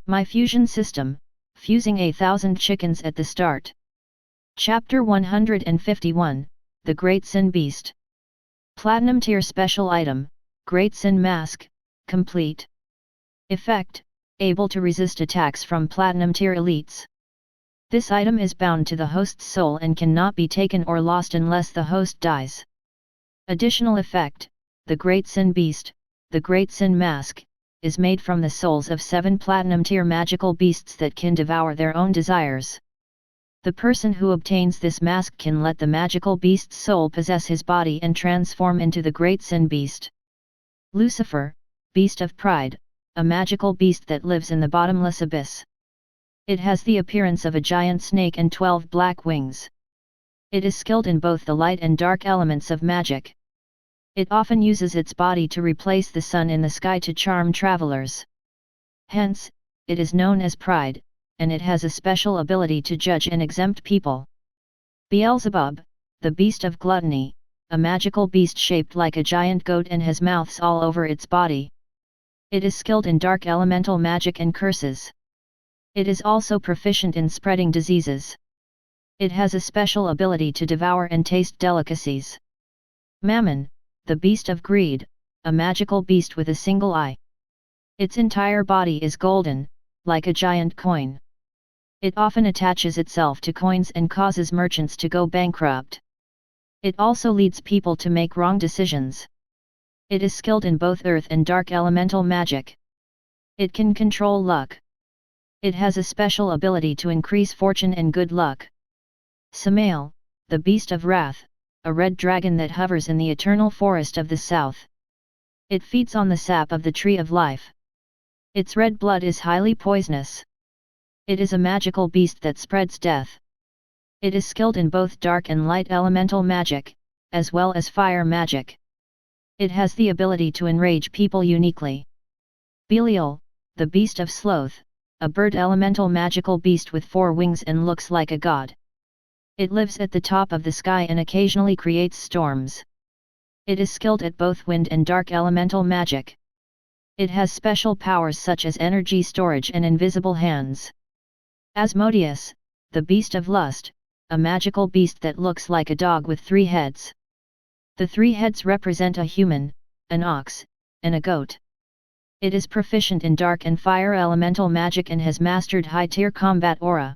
My fusion system, fusing 1,000 chickens at the start. Chapter 151, The Great Sin Beast. Platinum Tier Special Item, Great Sin Mask, complete. Effect, able to resist attacks from Platinum Tier elites. This item is bound to the host's soul and cannot be taken or lost unless the host dies. Additional effect, the Great Sin Beast, the Great Sin Mask, is made from the souls of 7 Platinum Tier magical beasts that can devour their own desires. The person who obtains this mask can let the magical beast's soul possess his body and transform into the Great Sin Beast. Lucifer, Beast of Pride, a magical beast that lives in the bottomless abyss. It has the appearance of a giant snake and 12 black wings. It is skilled in both the light and dark elements of magic. It often uses its body to replace the sun in the sky to charm travelers. Hence, it is known as Pride, and it has a special ability to judge and exempt people. Beelzebub, the Beast of Gluttony, a magical beast shaped like a giant goat and has mouths all over its body. It is skilled in dark elemental magic and curses. It is also proficient in spreading diseases. It has a special ability to devour and taste delicacies. Mammon, the Beast of Greed, a magical beast with a single eye. Its entire body is golden, like a giant coin. It often attaches itself to coins and causes merchants to go bankrupt. It also leads people to make wrong decisions. It is skilled in both earth and dark elemental magic. It can control luck. It has a special ability to increase fortune and good luck. Samael, the Beast of Wrath, a red dragon that hovers in the eternal forest of the south. It feeds on the sap of the tree of life. Its red blood is highly poisonous. It is a magical beast that spreads death. It is skilled in both dark and light elemental magic, as well as fire magic. It has the ability to enrage people uniquely. Belial, the Beast of Sloth, a bird elemental magical beast with 4 wings and looks like a god. It lives at the top of the sky and occasionally creates storms. It is skilled at both wind and dark elemental magic. It has special powers such as energy storage and invisible hands. Asmodeus, the Beast of Lust, a magical beast that looks like a dog with 3 heads. The 3 heads represent a human, an ox, and a goat. It is proficient in dark and fire elemental magic and has mastered high-tier combat aura.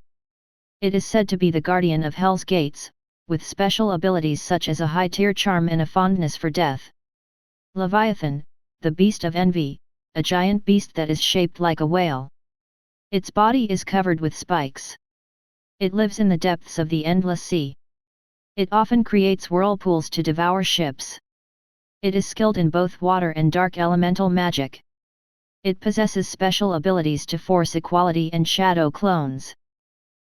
It is said to be the guardian of Hell's Gates, with special abilities such as a high-tier charm and a fondness for death. Leviathan, the Beast of Envy, a giant beast that is shaped like a whale. Its body is covered with spikes. It lives in the depths of the endless sea. It often creates whirlpools to devour ships. It is skilled in both water and dark elemental magic. It possesses special abilities to force equality and shadow clones.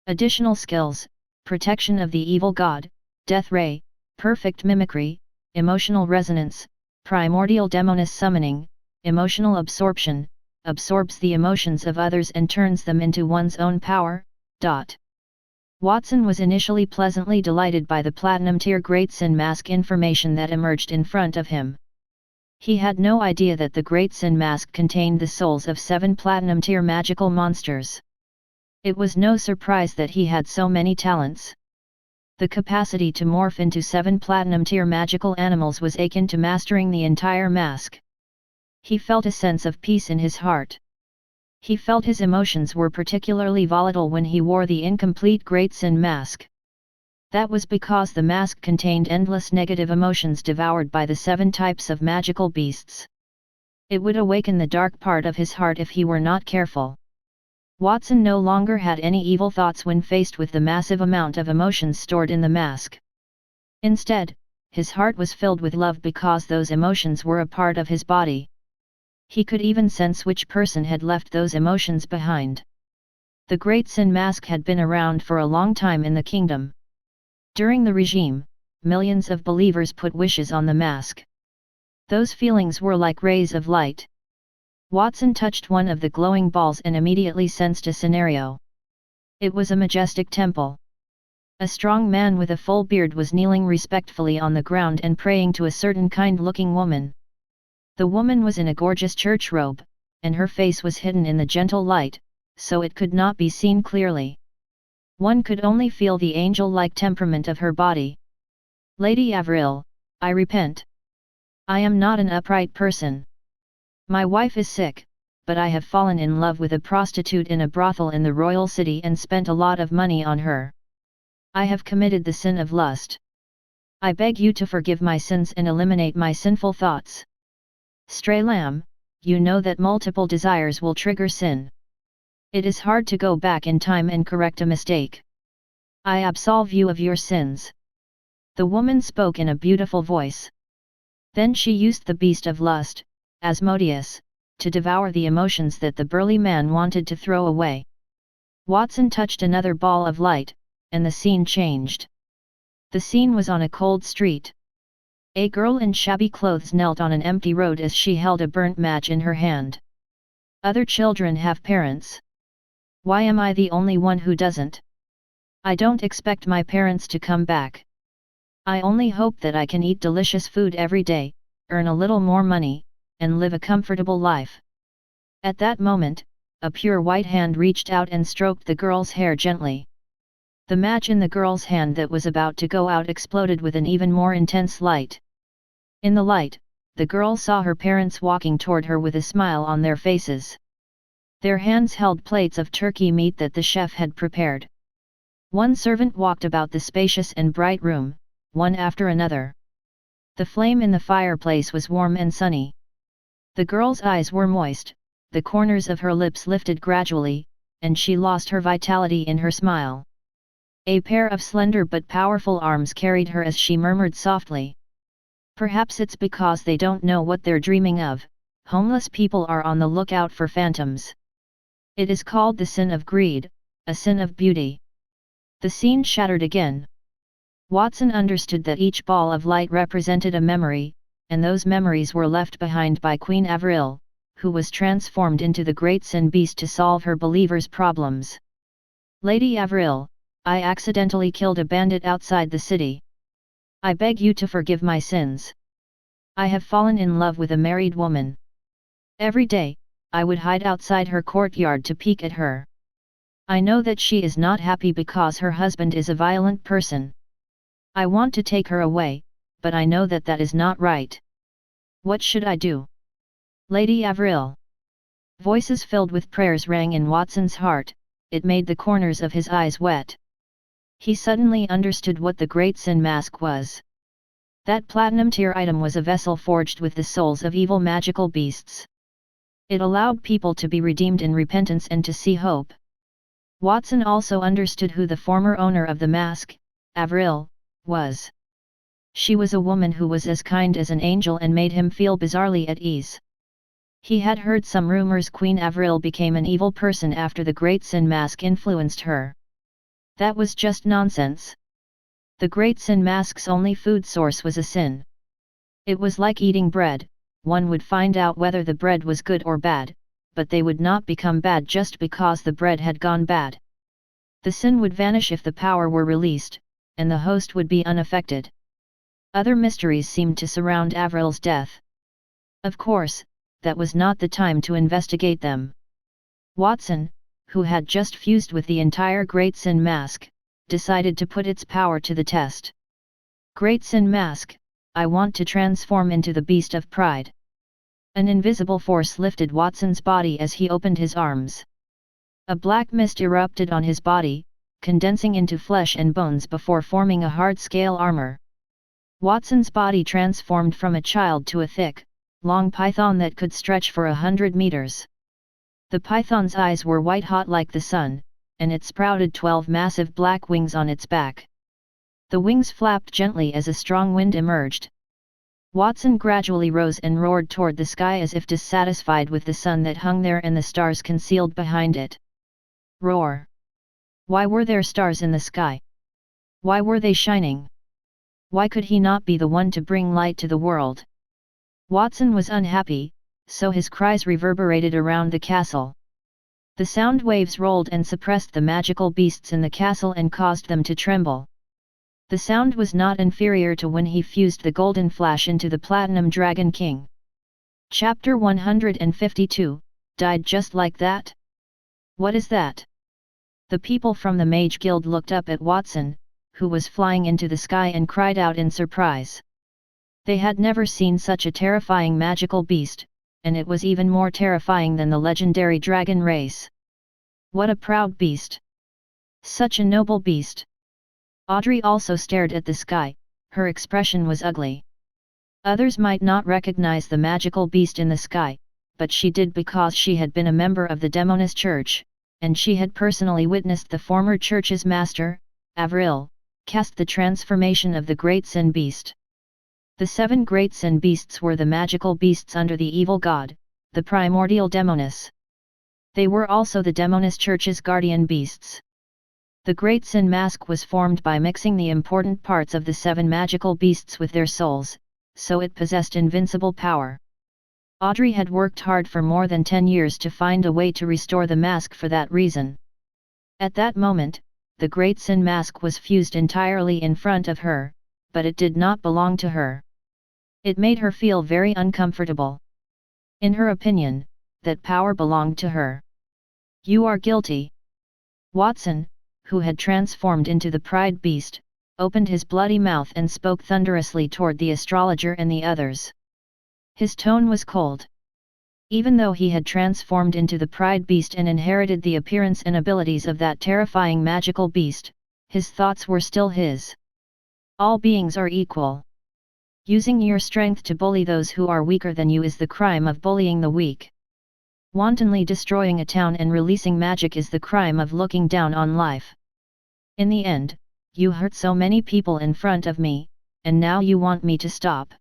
Additional skills: protection of the evil god, death ray, perfect mimicry, emotional resonance, primordial demoness summoning, emotional absorption, absorbs the emotions of others and turns them into one's own power. Watson was initially pleasantly delighted by the Platinum Tier Great Sin Mask information that emerged in front of him. He had no idea that the Great Sin Mask contained the souls of 7 Platinum Tier magical monsters. It was no surprise that he had so many talents. The capacity to morph into 7 Platinum Tier magical animals was akin to mastering the entire mask. He felt a sense of peace in his heart. He felt his emotions were particularly volatile when he wore the incomplete Great Sin Mask. That was because the mask contained endless negative emotions devoured by the 7 types of magical beasts. It would awaken the dark part of his heart if he were not careful. Watson no longer had any evil thoughts when faced with the massive amount of emotions stored in the mask. Instead, his heart was filled with love because those emotions were a part of his body. He could even sense which person had left those emotions behind. The Great Sin Mask had been around for a long time in the kingdom. During the regime, millions of believers put wishes on the mask. Those feelings were like rays of light. Watson touched one of the glowing balls and immediately sensed a scenario. It was a majestic temple. A strong man with a full beard was kneeling respectfully on the ground and praying to a certain kind-looking woman. The woman was in a gorgeous church robe, and her face was hidden in the gentle light, so it could not be seen clearly. One could only feel the angel-like temperament of her body. Lady Avril, I repent. I am not an upright person. My wife is sick, but I have fallen in love with a prostitute in a brothel in the royal city and spent a lot of money on her. I have committed the sin of lust. I beg you to forgive my sins and eliminate my sinful thoughts. Stray lamb, you know that multiple desires will trigger sin. It is hard to go back in time and correct a mistake. I absolve you of your sins. The woman spoke in a beautiful voice. Then she used the beast of lust, Asmodeus, to devour the emotions that the burly man wanted to throw away. Watson touched another ball of light, and the scene changed. The scene was on a cold street. A girl in shabby clothes knelt on an empty road as she held a burnt match in her hand. Other children have parents. Why am I the only one who doesn't? I don't expect my parents to come back. I only hope that I can eat delicious food every day, earn a little more money, and live a comfortable life. At that moment, a pure white hand reached out and stroked the girl's hair gently. The match in the girl's hand that was about to go out exploded with an even more intense light. In the light, the girl saw her parents walking toward her with a smile on their faces. Their hands held plates of turkey meat that the chef had prepared. One servant walked about the spacious and bright room, one after another. The flame in the fireplace was warm and sunny. The girl's eyes were moist, the corners of her lips lifted gradually, and she lost her vitality in her smile. A pair of slender but powerful arms carried her as she murmured softly. Perhaps it's because they don't know what they're dreaming of, homeless people are on the lookout for phantoms. It is called the sin of greed, a sin of beauty. The scene shattered again. Watson understood that each ball of light represented a memory, and those memories were left behind by Queen Avril, who was transformed into the great sin beast to solve her believers' problems. Lady Avril, I accidentally killed a bandit outside the city. I beg you to forgive my sins. I have fallen in love with a married woman. Every day, I would hide outside her courtyard to peek at her. I know that she is not happy because her husband is a violent person. I want to take her away, but I know that that is not right. What should I do? Lady Avril. Voices filled with prayers rang in Watson's heart, it made the corners of his eyes wet. He suddenly understood what the Great Sin Mask was. That platinum tier item was a vessel forged with the souls of evil magical beasts. It allowed people to be redeemed in repentance and to see hope. Watson also understood who the former owner of the mask, Avril, was. She was a woman who was as kind as an angel and made him feel bizarrely at ease. He had heard some rumors Queen Avril became an evil person after the Great Sin Mask influenced her. That was just nonsense. The Great Sin Mask's only food source was a sin. It was like eating bread, one would find out whether the bread was good or bad, but they would not become bad just because the bread had gone bad. The sin would vanish if the power were released, and the host would be unaffected. Other mysteries seemed to surround Avril's death. Of course, that was not the time to investigate them. Watson, who had just fused with the entire Great Sin Mask, decided to put its power to the test. Great Sin Mask, I want to transform into the Beast of Pride. An invisible force lifted Watson's body as he opened his arms. A black mist erupted on his body, condensing into flesh and bones before forming a hard-scale armor. Watson's body transformed from a child to a thick, long python that could stretch for 100 meters. The python's eyes were white-hot like the sun, and it sprouted 12 massive black wings on its back. The wings flapped gently as a strong wind emerged. Watson gradually rose and roared toward the sky as if dissatisfied with the sun that hung there and the stars concealed behind it. Roar! Why were there stars in the sky? Why were they shining? Why could he not be the one to bring light to the world? Watson was unhappy, so his cries reverberated around the castle. The sound waves rolled and suppressed the magical beasts in the castle and caused them to tremble. The sound was not inferior to when he fused the golden flash into the platinum dragon king. Chapter 152, Died just like that? What is that? The people from the Mage Guild looked up at Watson, who was flying into the sky, and cried out in surprise. They had never seen such a terrifying magical beast, and it was even more terrifying than the legendary dragon race. What a proud beast! Such a noble beast! Audrey also stared at the sky. Her expression was ugly. Others might not recognize the magical beast in the sky, but she did, because she had been a member of the Demoness Church, and she had personally witnessed the former church's master, Avril, cast the transformation of the Great Sin Beast. The 7 Great Sin Beasts were the magical beasts under the evil god, the primordial Demoness. They were also the Demoness Church's guardian beasts. The Great Sin Mask was formed by mixing the important parts of the 7 magical beasts with their souls, so it possessed invincible power. Audrey had worked hard for more than 10 years to find a way to restore the mask for that reason. At that moment, the Great Sin Mask was fused entirely in front of her, but it did not belong to her. It made her feel very uncomfortable. In her opinion, that power belonged to her. "You are guilty." Watson, who had transformed into the Pride Beast, opened his bloody mouth and spoke thunderously toward the astrologer and the others. His tone was cold. Even though he had transformed into the Pride Beast and inherited the appearance and abilities of that terrifying magical beast, his thoughts were still his. All beings are equal. Using your strength to bully those who are weaker than you is the crime of bullying the weak. Wantonly destroying a town and releasing magic is the crime of looking down on life. In the end, you hurt so many people in front of me, and now you want me to stop.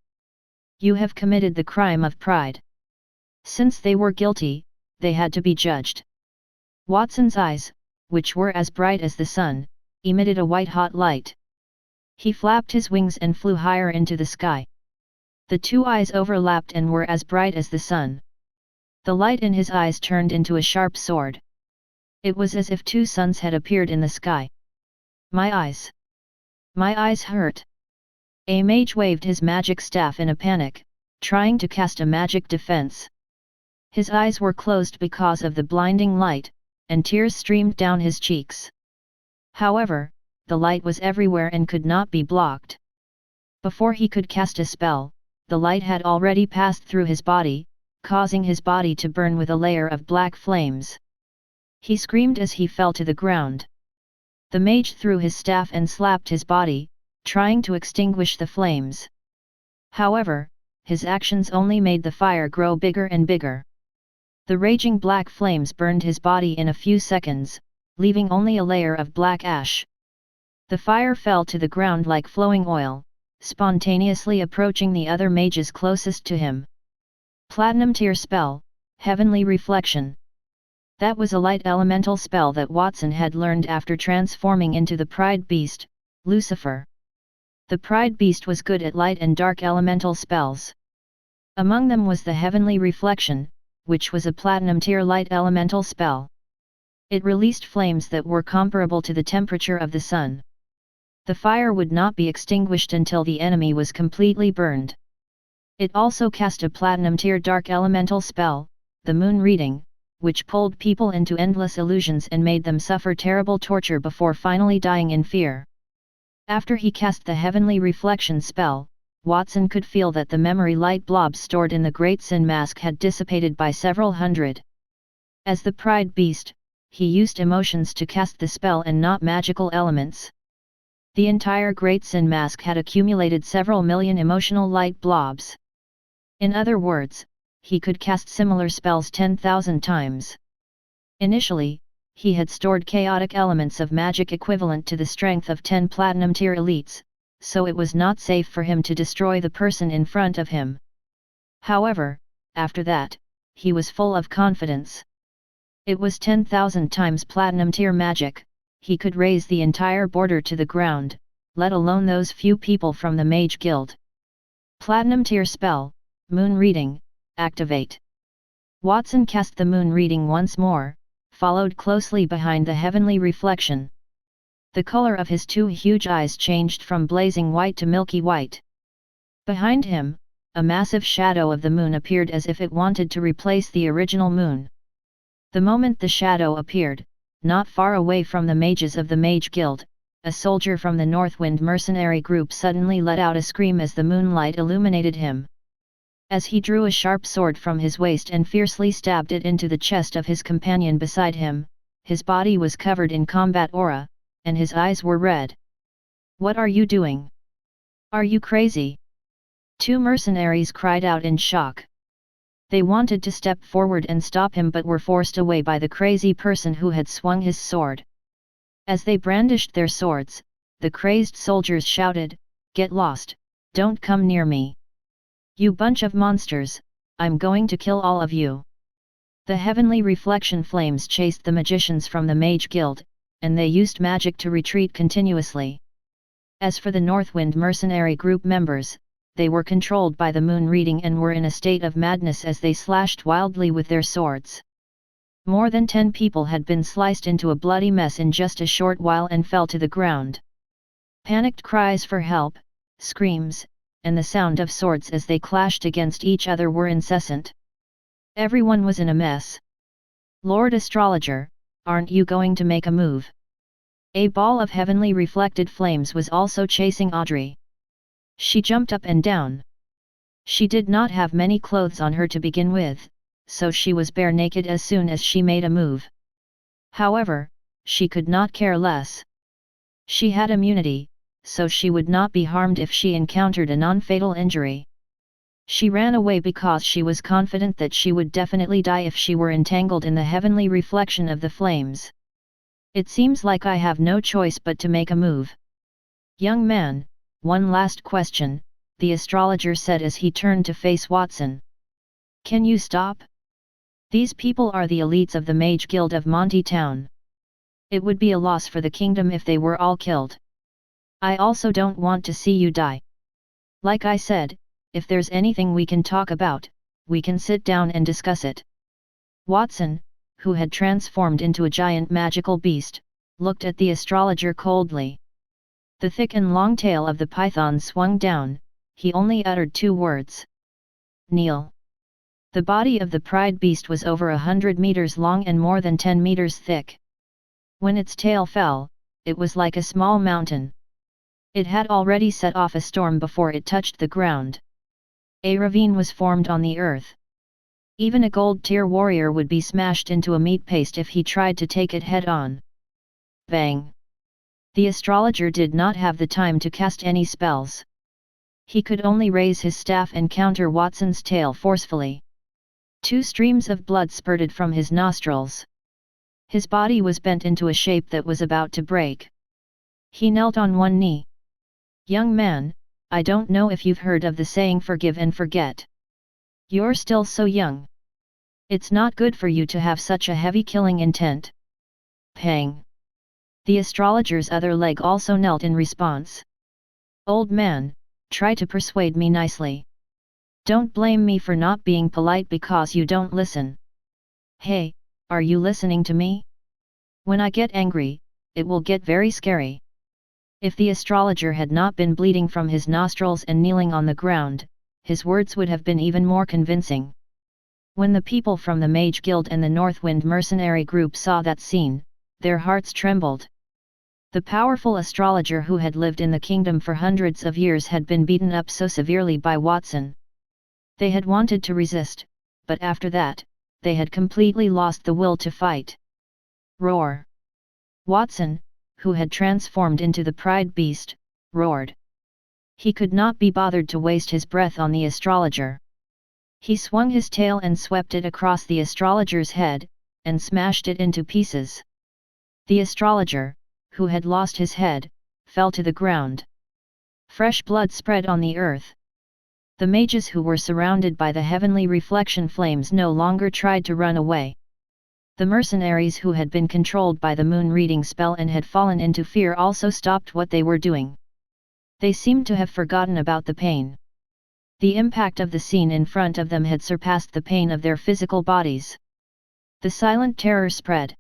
You have committed the crime of pride. Since they were guilty, they had to be judged. Watson's eyes, which were as bright as the sun, emitted a white-hot light. He flapped his wings and flew higher into the sky. The 2 eyes overlapped and were as bright as the sun. The light in his eyes turned into a sharp sword. It was as if 2 suns had appeared in the sky. My eyes! My eyes hurt! A mage waved his magic staff in a panic, trying to cast a magic defense. His eyes were closed because of the blinding light, and tears streamed down his cheeks. However, the light was everywhere and could not be blocked. Before he could cast a spell, the light had already passed through his body, causing his body to burn with a layer of black flames. He screamed as he fell to the ground. The mage threw his staff and slapped his body, trying to extinguish the flames. However, his actions only made the fire grow bigger and bigger. The raging black flames burned his body in a few seconds, leaving only a layer of black ash. The fire fell to the ground like flowing oil, spontaneously approaching the other mages closest to him. Platinum tier spell, Heavenly Reflection. That was a light elemental spell that Watson had learned after transforming into the Pride Beast, Lucifer. The Pride Beast was good at light and dark elemental spells. Among them was the Heavenly Reflection, which was a platinum tier light elemental spell. It released flames that were comparable to the temperature of the sun. The fire would not be extinguished until the enemy was completely burned. It also cast a platinum tier dark elemental spell, the Moon Reading, which pulled people into endless illusions and made them suffer terrible torture before finally dying in fear. After he cast the Heavenly Reflection spell, Watson could feel that the memory light blobs stored in the Great Sin Mask had dissipated by several hundred. As the Pride Beast, he used emotions to cast the spell and not magical elements. The entire Great Sin Mask had accumulated several million emotional light blobs. In other words, he could cast similar spells 10,000 times. Initially, he had stored chaotic elements of magic equivalent to the strength of 10 platinum tier elites, so it was not safe for him to destroy the person in front of him. However, after that, he was full of confidence. It was 10,000 times platinum tier magic. He could raise the entire border to the ground, let alone those few people from the Mage Guild. Platinum tier spell, Moon Reading, activate. Watson cast the Moon Reading once more, followed closely behind the Heavenly Reflection. The color of his 2 huge eyes changed from blazing white to milky white. Behind him, a massive shadow of the moon appeared as if it wanted to replace the original moon. The moment the shadow appeared, not far away from the mages of the Mage Guild, a soldier from the Northwind mercenary group suddenly let out a scream as the moonlight illuminated him. As he drew a sharp sword from his waist and fiercely stabbed it into the chest of his companion beside him, his body was covered in combat aura, and his eyes were red. "What are you doing? Are you crazy?" Two mercenaries cried out in shock. They wanted to step forward and stop him but were forced away by the crazy person who had swung his sword. As they brandished their swords, the crazed soldiers shouted, "Get lost, don't come near me. You bunch of monsters, I'm going to kill all of you." The heavenly reflection flames chased the magicians from the Mage Guild, and they used magic to retreat continuously. As for the Northwind mercenary group members, they were controlled by the moon reading and were in a state of madness as they slashed wildly with their swords. More than 10 people had been sliced into a bloody mess in just a short while and fell to the ground. Panicked cries for help, screams, and the sound of swords as they clashed against each other were incessant. Everyone was in a mess. "Lord Astrologer, aren't you going to make a move?" A ball of heavenly reflected flames was also chasing Audrey. She jumped up and down. She did not have many clothes on her to begin with, so she was bare naked as soon as she made a move. However, she could not care less. She had immunity, so she would not be harmed if she encountered a non-fatal injury. She ran away because she was confident that she would definitely die if she were entangled in the heavenly reflection of the flames. "It seems like I have no choice but to make a move. Young man, one last question," the astrologer said as he turned to face Watson. "Can you stop? These people are the elites of the Mage Guild of Monty Town. It would be a loss for the kingdom if they were all killed. I also don't want to see you die. Like I said, if there's anything we can talk about, we can sit down and discuss it." Watson, who had transformed into a giant magical beast, looked at the astrologer coldly. The thick and long tail of the python swung down, he only uttered 2 words. "Kneel." The body of the pride beast was over 100 meters long and more than 10 meters thick. When its tail fell, it was like a small mountain. It had already set off a storm before it touched the ground. A ravine was formed on the earth. Even a gold-tier warrior would be smashed into a meat paste if he tried to take it head-on. Bang! The astrologer did not have the time to cast any spells. He could only raise his staff and counter Watson's tail forcefully. 2 streams of blood spurted from his nostrils. His body was bent into a shape that was about to break. He knelt on one knee. "Young man, I don't know if you've heard of the saying forgive and forget. You're still so young. It's not good for you to have such a heavy killing intent." Pang! The astrologer's other leg also knelt in response. "Old man, try to persuade me nicely. Don't blame me for not being polite because you don't listen. Hey, are you listening to me? When I get angry, it will get very scary." If the astrologer had not been bleeding from his nostrils and kneeling on the ground, his words would have been even more convincing. When the people from the Mage Guild and the Northwind mercenary group saw that scene, their hearts trembled. The powerful astrologer who had lived in the kingdom for hundreds of years had been beaten up so severely by Watson. They had wanted to resist, but after that, they had completely lost the will to fight. Roar! Watson, who had transformed into the pride beast, roared. He could not be bothered to waste his breath on the astrologer. He swung his tail and swept it across the astrologer's head, and smashed it into pieces. The astrologer, who had lost his head, fell to the ground. Fresh blood spread on the earth. The mages who were surrounded by the heavenly reflection flames no longer tried to run away. The mercenaries who had been controlled by the moon reading spell and had fallen into fear also stopped what they were doing. They seemed to have forgotten about the pain. The impact of the scene in front of them had surpassed the pain of their physical bodies. The silent terror spread.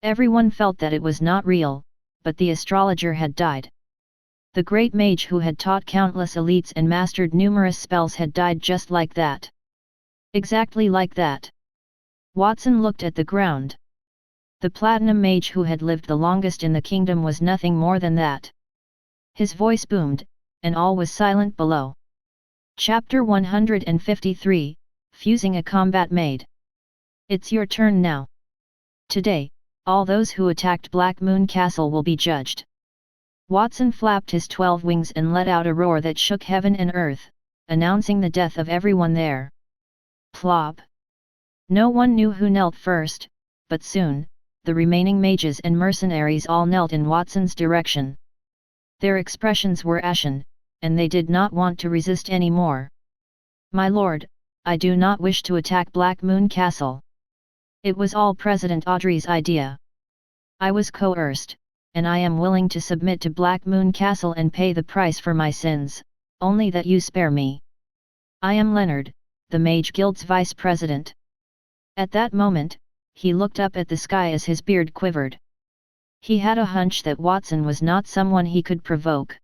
Everyone felt that it was not real, but the astrologer had died. The great mage who had taught countless elites and mastered numerous spells had died just like that. Exactly like that. Watson looked at the ground. The platinum mage who had lived the longest in the kingdom was nothing more than that. His voice boomed, and all was silent below. Chapter 153, Fusing a Combat Maid. It's your turn now. Today, all those who attacked Black Moon Castle will be judged. Watson flapped his 12 wings and let out a roar that shook heaven and earth, announcing the death of everyone there. Plop! No one knew who knelt first, but soon, the remaining mages and mercenaries all knelt in Watson's direction. Their expressions were ashen, and they did not want to resist any more. My lord, I do not wish to attack Black Moon Castle. It was all President Audrey's idea. I was coerced, and I am willing to submit to Black Moon Castle and pay the price for my sins, only that you spare me. I am Leonard, the Mage Guild's vice president. At that moment, he looked up at the sky as his beard quivered. He had a hunch that Watson was not someone he could provoke.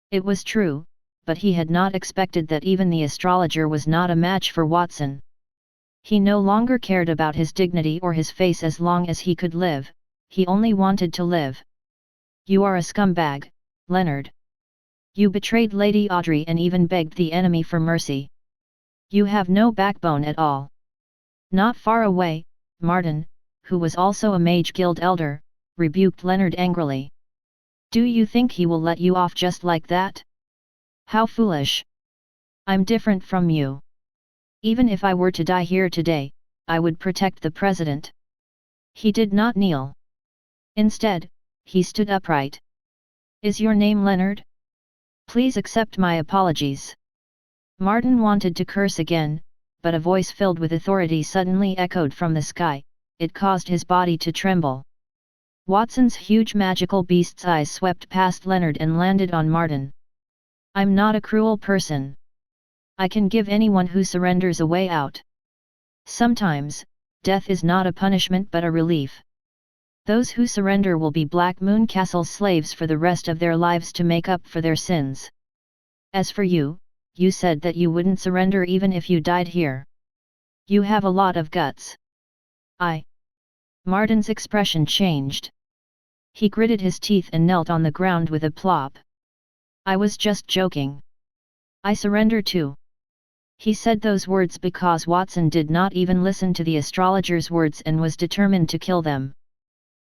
It was true, but he had not expected that even the astrologer was not a match for Watson. He no longer cared about his dignity or his face as long as he could live, he only wanted to live. You are a scumbag, Leonard. You betrayed Lady Audrey and even begged the enemy for mercy. You have no backbone at all. Not far away, Martin, who was also a Mage Guild elder, rebuked Leonard angrily. Do you think he will let you off just like that? How foolish! I'm different from you. Even if I were to die here today, I would protect the president. He did not kneel. Instead, he stood upright. Is your name Leonard? Please accept my apologies. Martin wanted to curse again, but a voice filled with authority suddenly echoed from the sky. It caused his body to tremble. Watson's huge magical beast's eyes swept past Leonard and landed on Martin. I'm not a cruel person. I can give anyone who surrenders a way out. Sometimes, death is not a punishment but a relief. Those who surrender will be Black Moon Castle slaves for the rest of their lives to make up for their sins. As for you, you said that you wouldn't surrender even if you died here. You have a lot of guts. Martin's expression changed. He gritted his teeth and knelt on the ground with a plop. I was just joking. I surrender too. He said those words because Watson did not even listen to the astrologer's words and was determined to kill them.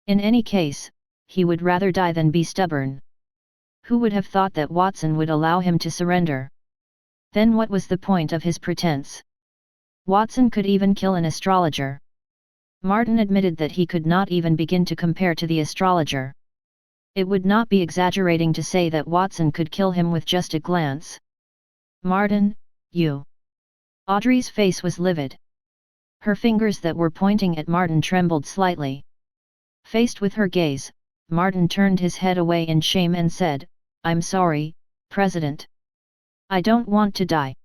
In any case, he would rather die than be stubborn. Who would have thought that Watson would allow him to surrender? Then what was the point of his pretense? Watson could even kill an astrologer. Martin admitted that he could not even begin to compare to the astrologer. It would not be exaggerating to say that Watson could kill him with just a glance. Martin, you. Audrey's face was livid. Her fingers that were pointing at Martin trembled slightly. Faced with her gaze, Martin turned his head away in shame and said, I'm sorry, President. I don't want to die.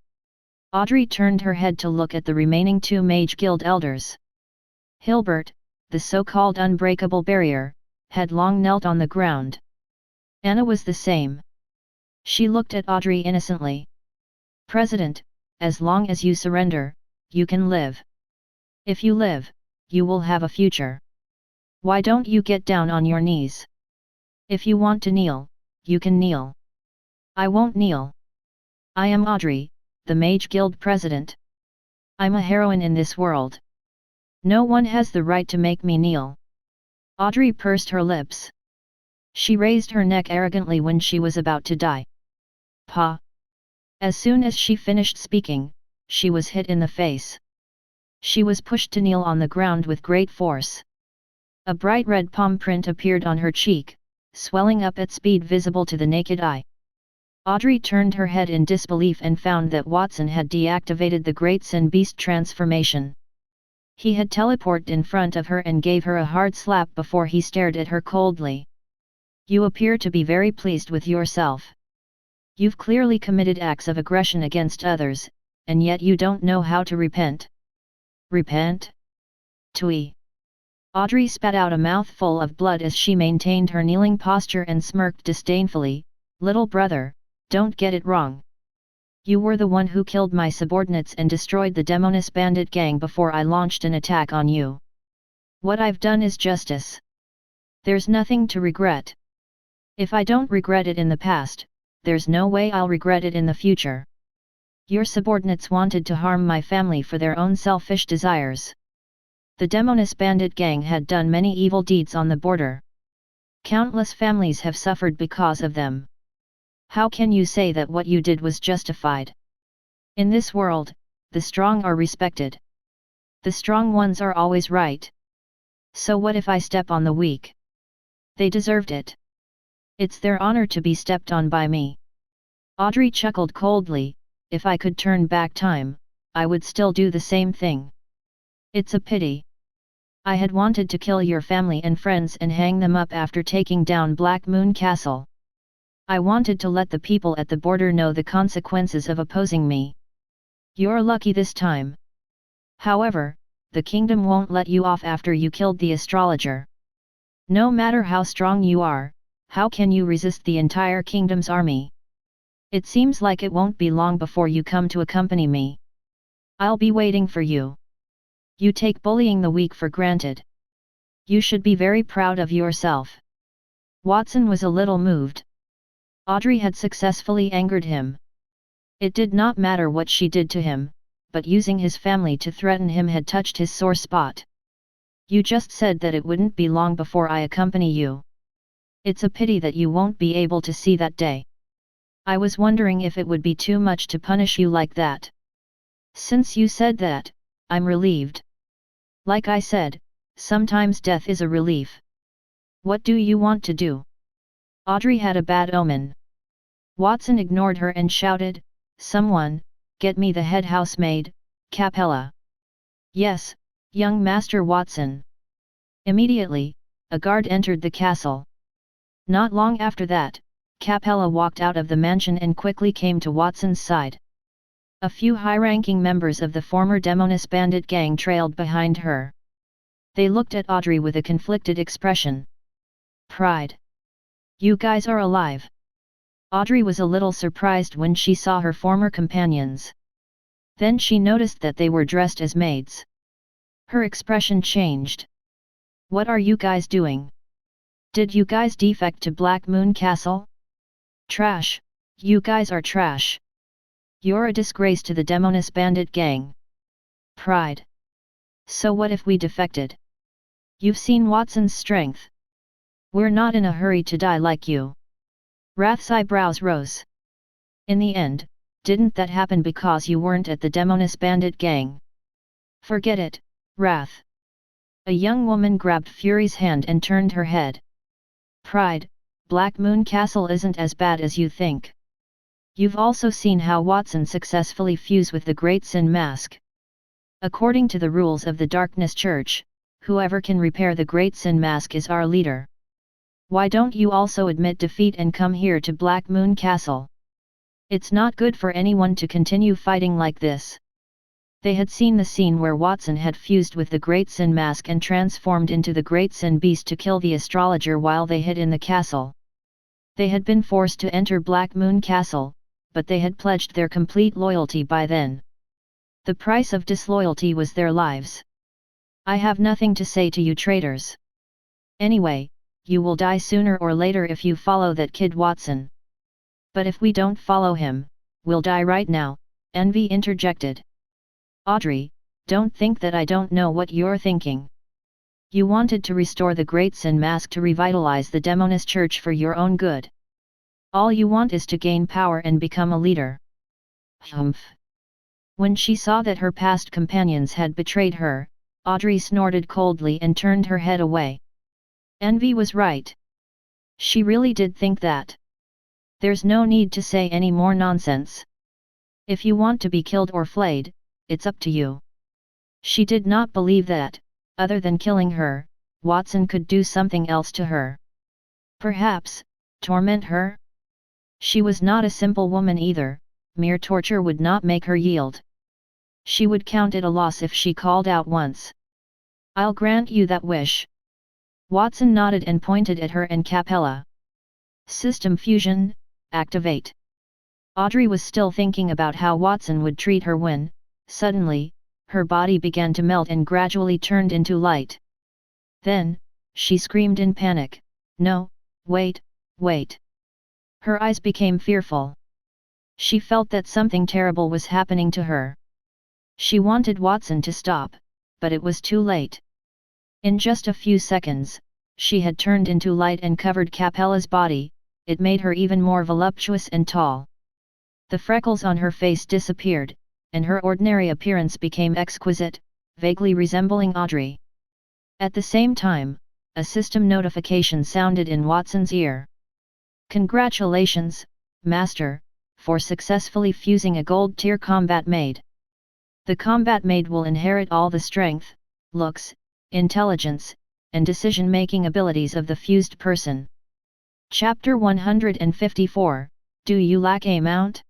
Audrey turned her head to look at the remaining 2 Mage Guild elders. Hilbert, the so-called unbreakable barrier, had long knelt on the ground. Anna was the same. She looked at Audrey innocently. President, as long as you surrender, you can live. If you live, you will have a future. Why don't you get down on your knees? If you want to kneel, you can kneel. I won't kneel. I am Audrey, the Mage Guild president. I'm a heroine in this world. No one has the right to make me kneel. Audrey pursed her lips. She raised her neck arrogantly when she was about to die. Pa! As soon as she finished speaking, she was hit in the face. She was pushed to kneel on the ground with great force. A bright red palm print appeared on her cheek, swelling up at speed visible to the naked eye. Audrey turned her head in disbelief and found that Watson had deactivated the Great Sin Beast transformation. He had teleported in front of her and gave her a hard slap before he stared at her coldly. You appear to be very pleased with yourself. You've clearly committed acts of aggression against others, and yet you don't know how to repent. Repent? Twee. Audrey spat out a mouthful of blood as she maintained her kneeling posture and smirked disdainfully. Little brother, don't get it wrong. You were the one who killed my subordinates and destroyed the Demonis bandit gang before I launched an attack on you. What I've done is justice. There's nothing to regret. If I don't regret it in the past, there's no way I'll regret it in the future. Your subordinates wanted to harm my family for their own selfish desires. The Demonis bandit gang had done many evil deeds on the border. Countless families have suffered because of them. How can you say that what you did was justified? In this world, the strong are respected. The strong ones are always right. So what if I step on the weak? They deserved it. It's their honor to be stepped on by me. Audrey chuckled coldly. If I could turn back time, I would still do the same thing. It's a pity. I had wanted to kill your family and friends and hang them up after taking down Black Moon Castle. I wanted to let the people at the border know the consequences of opposing me. You're lucky this time. However, the kingdom won't let you off after you killed the astrologer. No matter how strong you are, how can you resist the entire kingdom's army? It seems like it won't be long before you come to accompany me. I'll be waiting for you. You take bullying the weak for granted. You should be very proud of yourself. Watson was a little moved. Audrey had successfully angered him. It did not matter what she did to him, but using his family to threaten him had touched his sore spot. You just said that it wouldn't be long before I accompany you. It's a pity that you won't be able to see that day. I was wondering if it would be too much to punish you like that. Since you said that, I'm relieved. Like I said, sometimes death is a relief. What do you want to do? Audrey had a bad omen. Watson ignored her and shouted, "Someone, get me the head housemaid, Capella." "Yes, young Master Watson." Immediately, a guard entered the castle. Not long after that, Capella walked out of the mansion and quickly came to Watson's side. A few high-ranking members of the former Demonis bandit gang trailed behind her. They looked at Audrey with a conflicted expression. Pride. You guys are alive. Audrey was a little surprised when she saw her former companions. Then she noticed that they were dressed as maids. Her expression changed. What are you guys doing? Did you guys defect to Black Moon Castle? Trash, you guys are trash. You're a disgrace to the Demonis bandit gang. Pride. So what if we defected? You've seen Watson's strength. We're not in a hurry to die like you. Wrath's eyebrows rose. In the end, didn't that happen because you weren't at the Demonis bandit gang? Forget it, Wrath. A young woman grabbed Fury's hand and turned her head. Pride, Black Moon Castle isn't as bad as you think. You've also seen how Watson successfully fused with the Great Sin Mask. According to the rules of the Darkness Church, whoever can repair the Great Sin Mask is our leader. Why don't you also admit defeat and come here to Black Moon Castle? It's not good for anyone to continue fighting like this. They had seen the scene where Watson had fused with the Great Sin Mask and transformed into the Great Sin Beast to kill the astrologer while they hid in the castle. They had been forced to enter Black Moon Castle, but they had pledged their complete loyalty by then. The price of disloyalty was their lives. I have nothing to say to you traitors. Anyway, you will die sooner or later if you follow that kid Watson. But if we don't follow him, we'll die right now, Envy interjected. Audrey, don't think that I don't know what you're thinking. You wanted to restore the Great Sin Mask to revitalize the Demonis Church for your own good. All you want is to gain power and become a leader. Humph. When she saw that her past companions had betrayed her, Audrey snorted coldly and turned her head away. Envy was right. She really did think that. There's no need to say any more nonsense. If you want to be killed or flayed, it's up to you. She did not believe that, other than killing her, Watson could do something else to her. Perhaps, torment her? She was not a simple woman either, mere torture would not make her yield. She would count it a loss if she called out once. I'll grant you that wish. Watson nodded and pointed at her and Capella. System fusion, activate. Audrey was still thinking about how Watson would treat her when, suddenly, her body began to melt and gradually turned into light. Then, she screamed in panic, "No, wait, wait!" Her eyes became fearful. She felt that something terrible was happening to her. She wanted Watson to stop, but it was too late. In just a few seconds, she had turned into light and covered Capella's body. It made her even more voluptuous and tall. The freckles on her face disappeared, and her ordinary appearance became exquisite, vaguely resembling Audrey. At the same time, a system notification sounded in Watson's ear. "Congratulations, Master, for successfully fusing a gold-tier combat maid. The combat maid will inherit all the strength, looks, intelligence, and decision-making abilities of the fused person." Chapter 154, Do You Lack a Mount?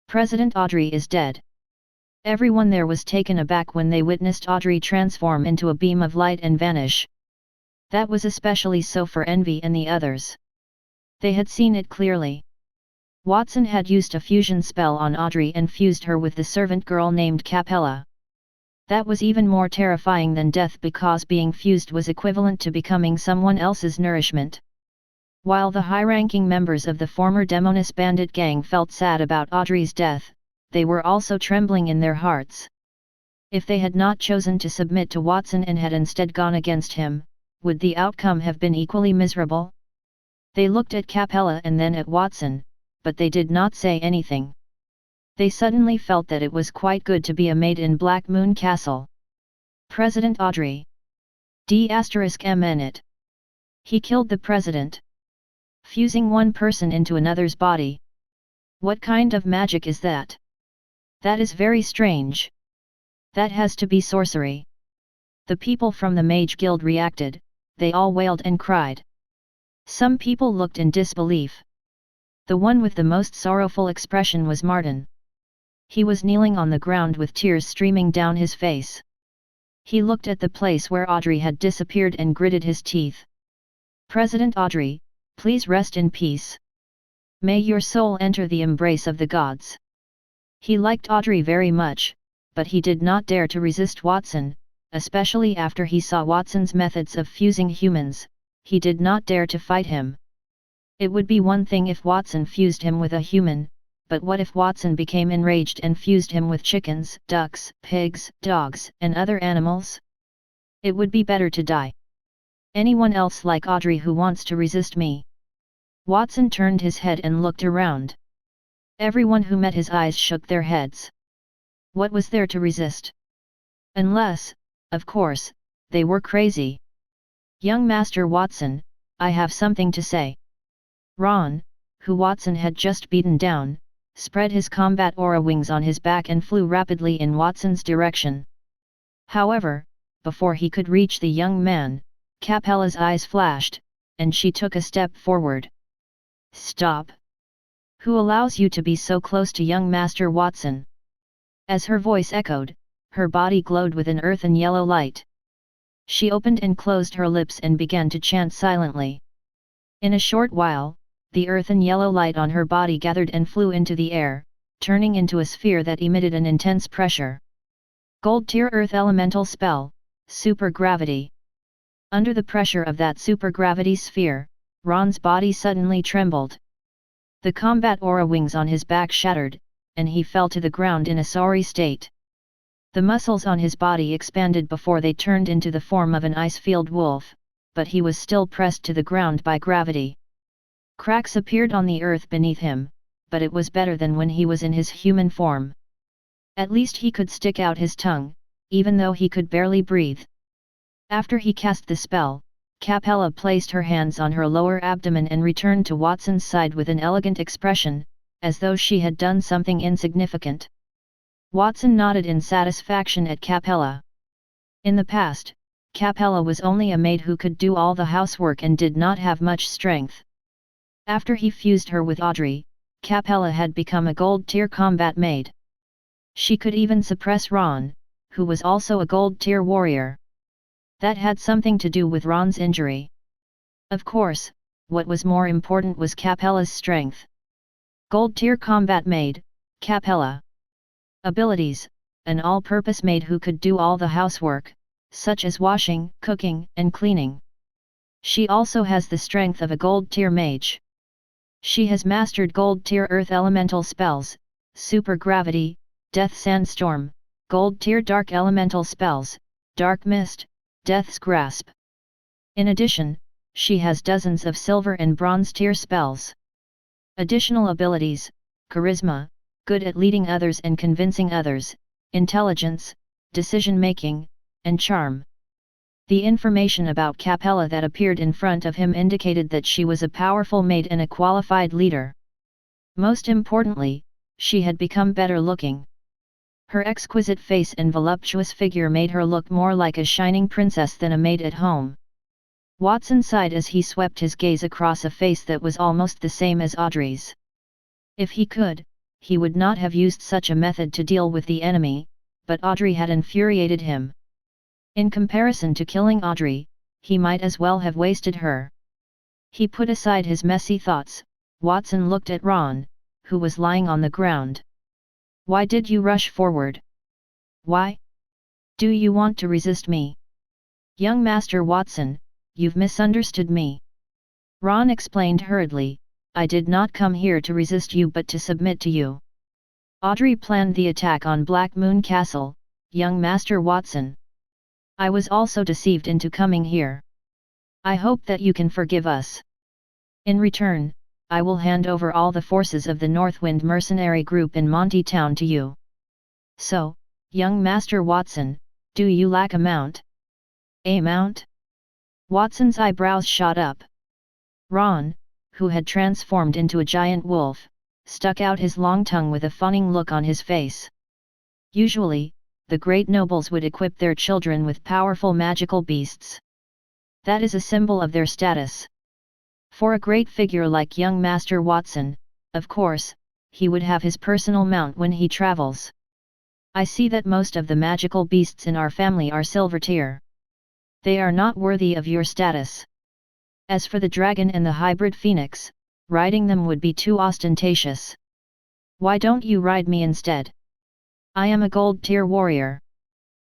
President Audrey is dead. Everyone there was taken aback when they witnessed Audrey transform into a beam of light and vanish. That was especially so for Envy and the others. They had seen it clearly. Watson had used a fusion spell on Audrey and fused her with the servant girl named Capella. That was even more terrifying than death because being fused was equivalent to becoming someone else's nourishment. While the high-ranking members of the former Demonis bandit gang felt sad about Audrey's death, they were also trembling in their hearts. If they had not chosen to submit to Watson and had instead gone against him, would the outcome have been equally miserable? They looked at Capella and then at Watson, but they did not say anything. They suddenly felt that it was quite good to be a maid in Black Moon Castle. President Audrey. D***MN. He killed the president. Fusing one person into another's body. What kind of magic is that? That is very strange. That has to be sorcery. The people from the Mage Guild reacted, they all wailed and cried. Some people looked in disbelief. The one with the most sorrowful expression was Martin. He was kneeling on the ground with tears streaming down his face. He looked at the place where Audrey had disappeared and gritted his teeth. President Audrey, please rest in peace. May your soul enter the embrace of the gods. He liked Audrey very much, but he did not dare to resist Watson, especially after he saw Watson's methods of fusing humans. He did not dare to fight him. It would be one thing if Watson fused him with a human, but what if Watson became enraged and fused him with chickens, ducks, pigs, dogs, and other animals? It would be better to die. Anyone else like Audrey who wants to resist me? Watson turned his head and looked around. Everyone who met his eyes shook their heads. What was there to resist? Unless, of course, they were crazy. Young Master Watson, I have something to say. Ron, who Watson had just beaten down, spread his combat aura wings on his back and flew rapidly in Watson's direction. However, before he could reach the young man, Capella's eyes flashed, and she took a step forward. Stop! Who allows you to be so close to young Master Watson? As her voice echoed, her body glowed with an earthen yellow light. She opened and closed her lips and began to chant silently. In a short while, the earthen yellow light on her body gathered and flew into the air, turning into a sphere that emitted an intense pressure. Gold-tier earth elemental spell, supergravity. Under the pressure of that supergravity sphere, Ron's body suddenly trembled. The combat aura wings on his back shattered, and he fell to the ground in a sorry state. The muscles on his body expanded before they turned into the form of an ice-field wolf, but he was still pressed to the ground by gravity. Cracks appeared on the earth beneath him, but it was better than when he was in his human form. At least he could stick out his tongue, even though he could barely breathe. After he cast the spell, Capella placed her hands on her lower abdomen and returned to Watson's side with an elegant expression, as though she had done something insignificant. Watson nodded in satisfaction at Capella. In the past, Capella was only a maid who could do all the housework and did not have much strength. After he fused her with Audrey, Capella had become a gold-tier combat maid. She could even suppress Ron, who was also a gold-tier warrior. That had something to do with Ron's injury. Of course, what was more important was Capella's strength. Gold Tier Combat Maid, Capella. Abilities: an all-purpose maid who could do all the housework, such as washing, cooking, and cleaning. She also has the strength of a Gold Tier mage. She has mastered Gold Tier Earth Elemental spells, Super Gravity, Death Sandstorm, Gold Tier Dark Elemental spells, Dark Mist, Death's Grasp. In addition, she has dozens of Silver and Bronze Tier spells. Additional abilities: Charisma, good at leading others and convincing others, Intelligence, decision-making, and Charm. The information about Capella that appeared in front of him indicated that she was a powerful maid and a qualified leader. Most importantly, she had become better looking. Her exquisite face and voluptuous figure made her look more like a shining princess than a maid at home. Watson sighed as he swept his gaze across a face that was almost the same as Audrey's. If he could, he would not have used such a method to deal with the enemy, but Audrey had infuriated him. In comparison to killing Audrey, he might as well have wasted her. He put aside his messy thoughts. Watson looked at Ron, who was lying on the ground. "Why did you rush forward? Why? Do you want to resist me?" "Young Master Watson, you've misunderstood me," Ron explained hurriedly. "I did not come here to resist you but to submit to you. Audrey planned the attack on Black Moon Castle, young Master Watson. I was also deceived into coming here. I hope that you can forgive us. In return, I will hand over all the forces of the Northwind mercenary group in Monty Town to you. So, young Master Watson, do you lack a mount?" "A mount?" Watson's eyebrows shot up. Ron, who had transformed into a giant wolf, stuck out his long tongue with a fawning look on his face. Usually, the great nobles would equip their children with powerful magical beasts. That is a symbol of their status. For a great figure like young Master Watson, of course, he would have his personal mount when he travels. "I see that most of the magical beasts in our family are silver tier. They are not worthy of your status. As for the dragon and the hybrid phoenix, riding them would be too ostentatious. Why don't you ride me instead? I am a Gold Tier warrior.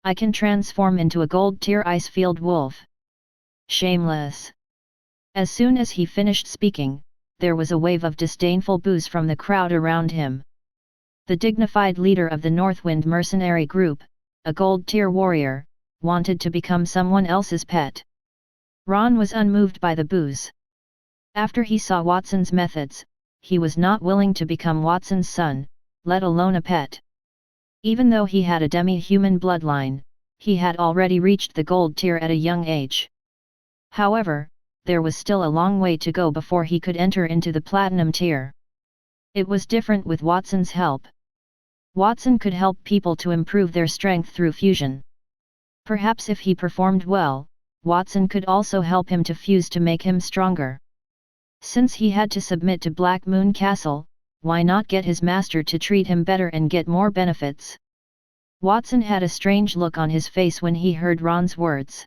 I can transform into a Gold Tier Icefield wolf." "Shameless!" As soon as he finished speaking, there was a wave of disdainful boos from the crowd around him. The dignified leader of the Northwind mercenary group, a Gold Tier warrior, wanted to become someone else's pet. Ron was unmoved by the boos. After he saw Watson's methods, he was not willing to become Watson's son, let alone a pet. Even though he had a demi-human bloodline, he had already reached the Gold Tier at a young age. However, there was still a long way to go before he could enter into the Platinum Tier. It was different with Watson's help. Watson could help people to improve their strength through fusion. Perhaps if he performed well, Watson could also help him to fuse to make him stronger. Since he had to submit to Black Moon Castle, why not get his master to treat him better and get more benefits? Watson had a strange look on his face when he heard Ron's words.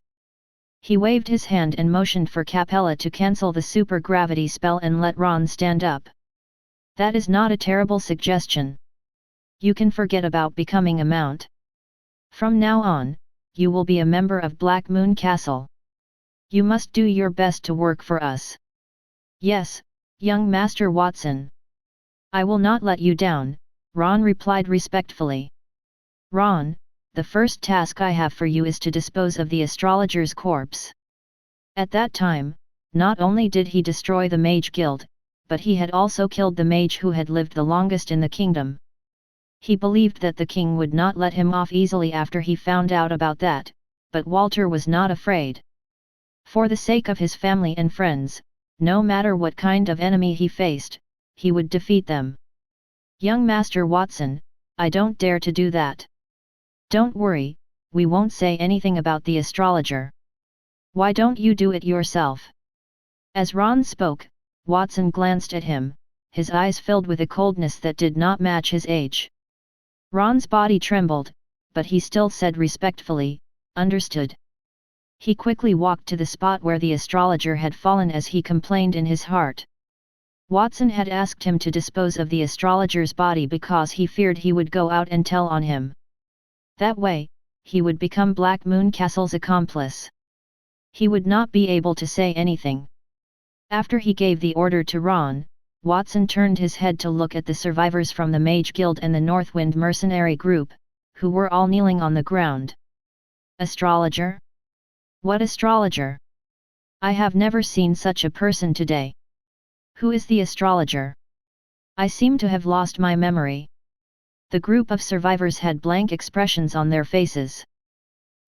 He waved his hand and motioned for Capella to cancel the super gravity spell and let Ron stand up. "That is not a terrible suggestion. You can forget about becoming a mount. From now on, you will be a member of Black Moon Castle. You must do your best to work for us." "Yes, young Master Watson. I will not let you down," Ron replied respectfully. "Ron, the first task I have for you is to dispose of the astrologer's corpse." At that time, not only did he destroy the Mage Guild, but he had also killed the mage who had lived the longest in the kingdom. He believed that the king would not let him off easily after he found out about that, but Walter was not afraid. For the sake of his family and friends, no matter what kind of enemy he faced, he would defeat them. "Young Master Watson, I don't dare to do that." "Don't worry, we won't say anything about the astrologer. Why don't you do it yourself?" As Ron spoke, Watson glanced at him, his eyes filled with a coldness that did not match his age. Ron's body trembled, but he still said respectfully, "Understood." He quickly walked to the spot where the astrologer had fallen as he complained in his heart. Watson had asked him to dispose of the astrologer's body because he feared he would go out and tell on him. That way, he would become Black Moon Castle's accomplice. He would not be able to say anything. After he gave the order to Ron, Watson turned his head to look at the survivors from the Mage Guild and the Northwind mercenary group, who were all kneeling on the ground. Astrologer? What astrologer? I have never seen such a person today. Who is the astrologer? I seem to have lost my memory. The group of survivors had blank expressions on their faces.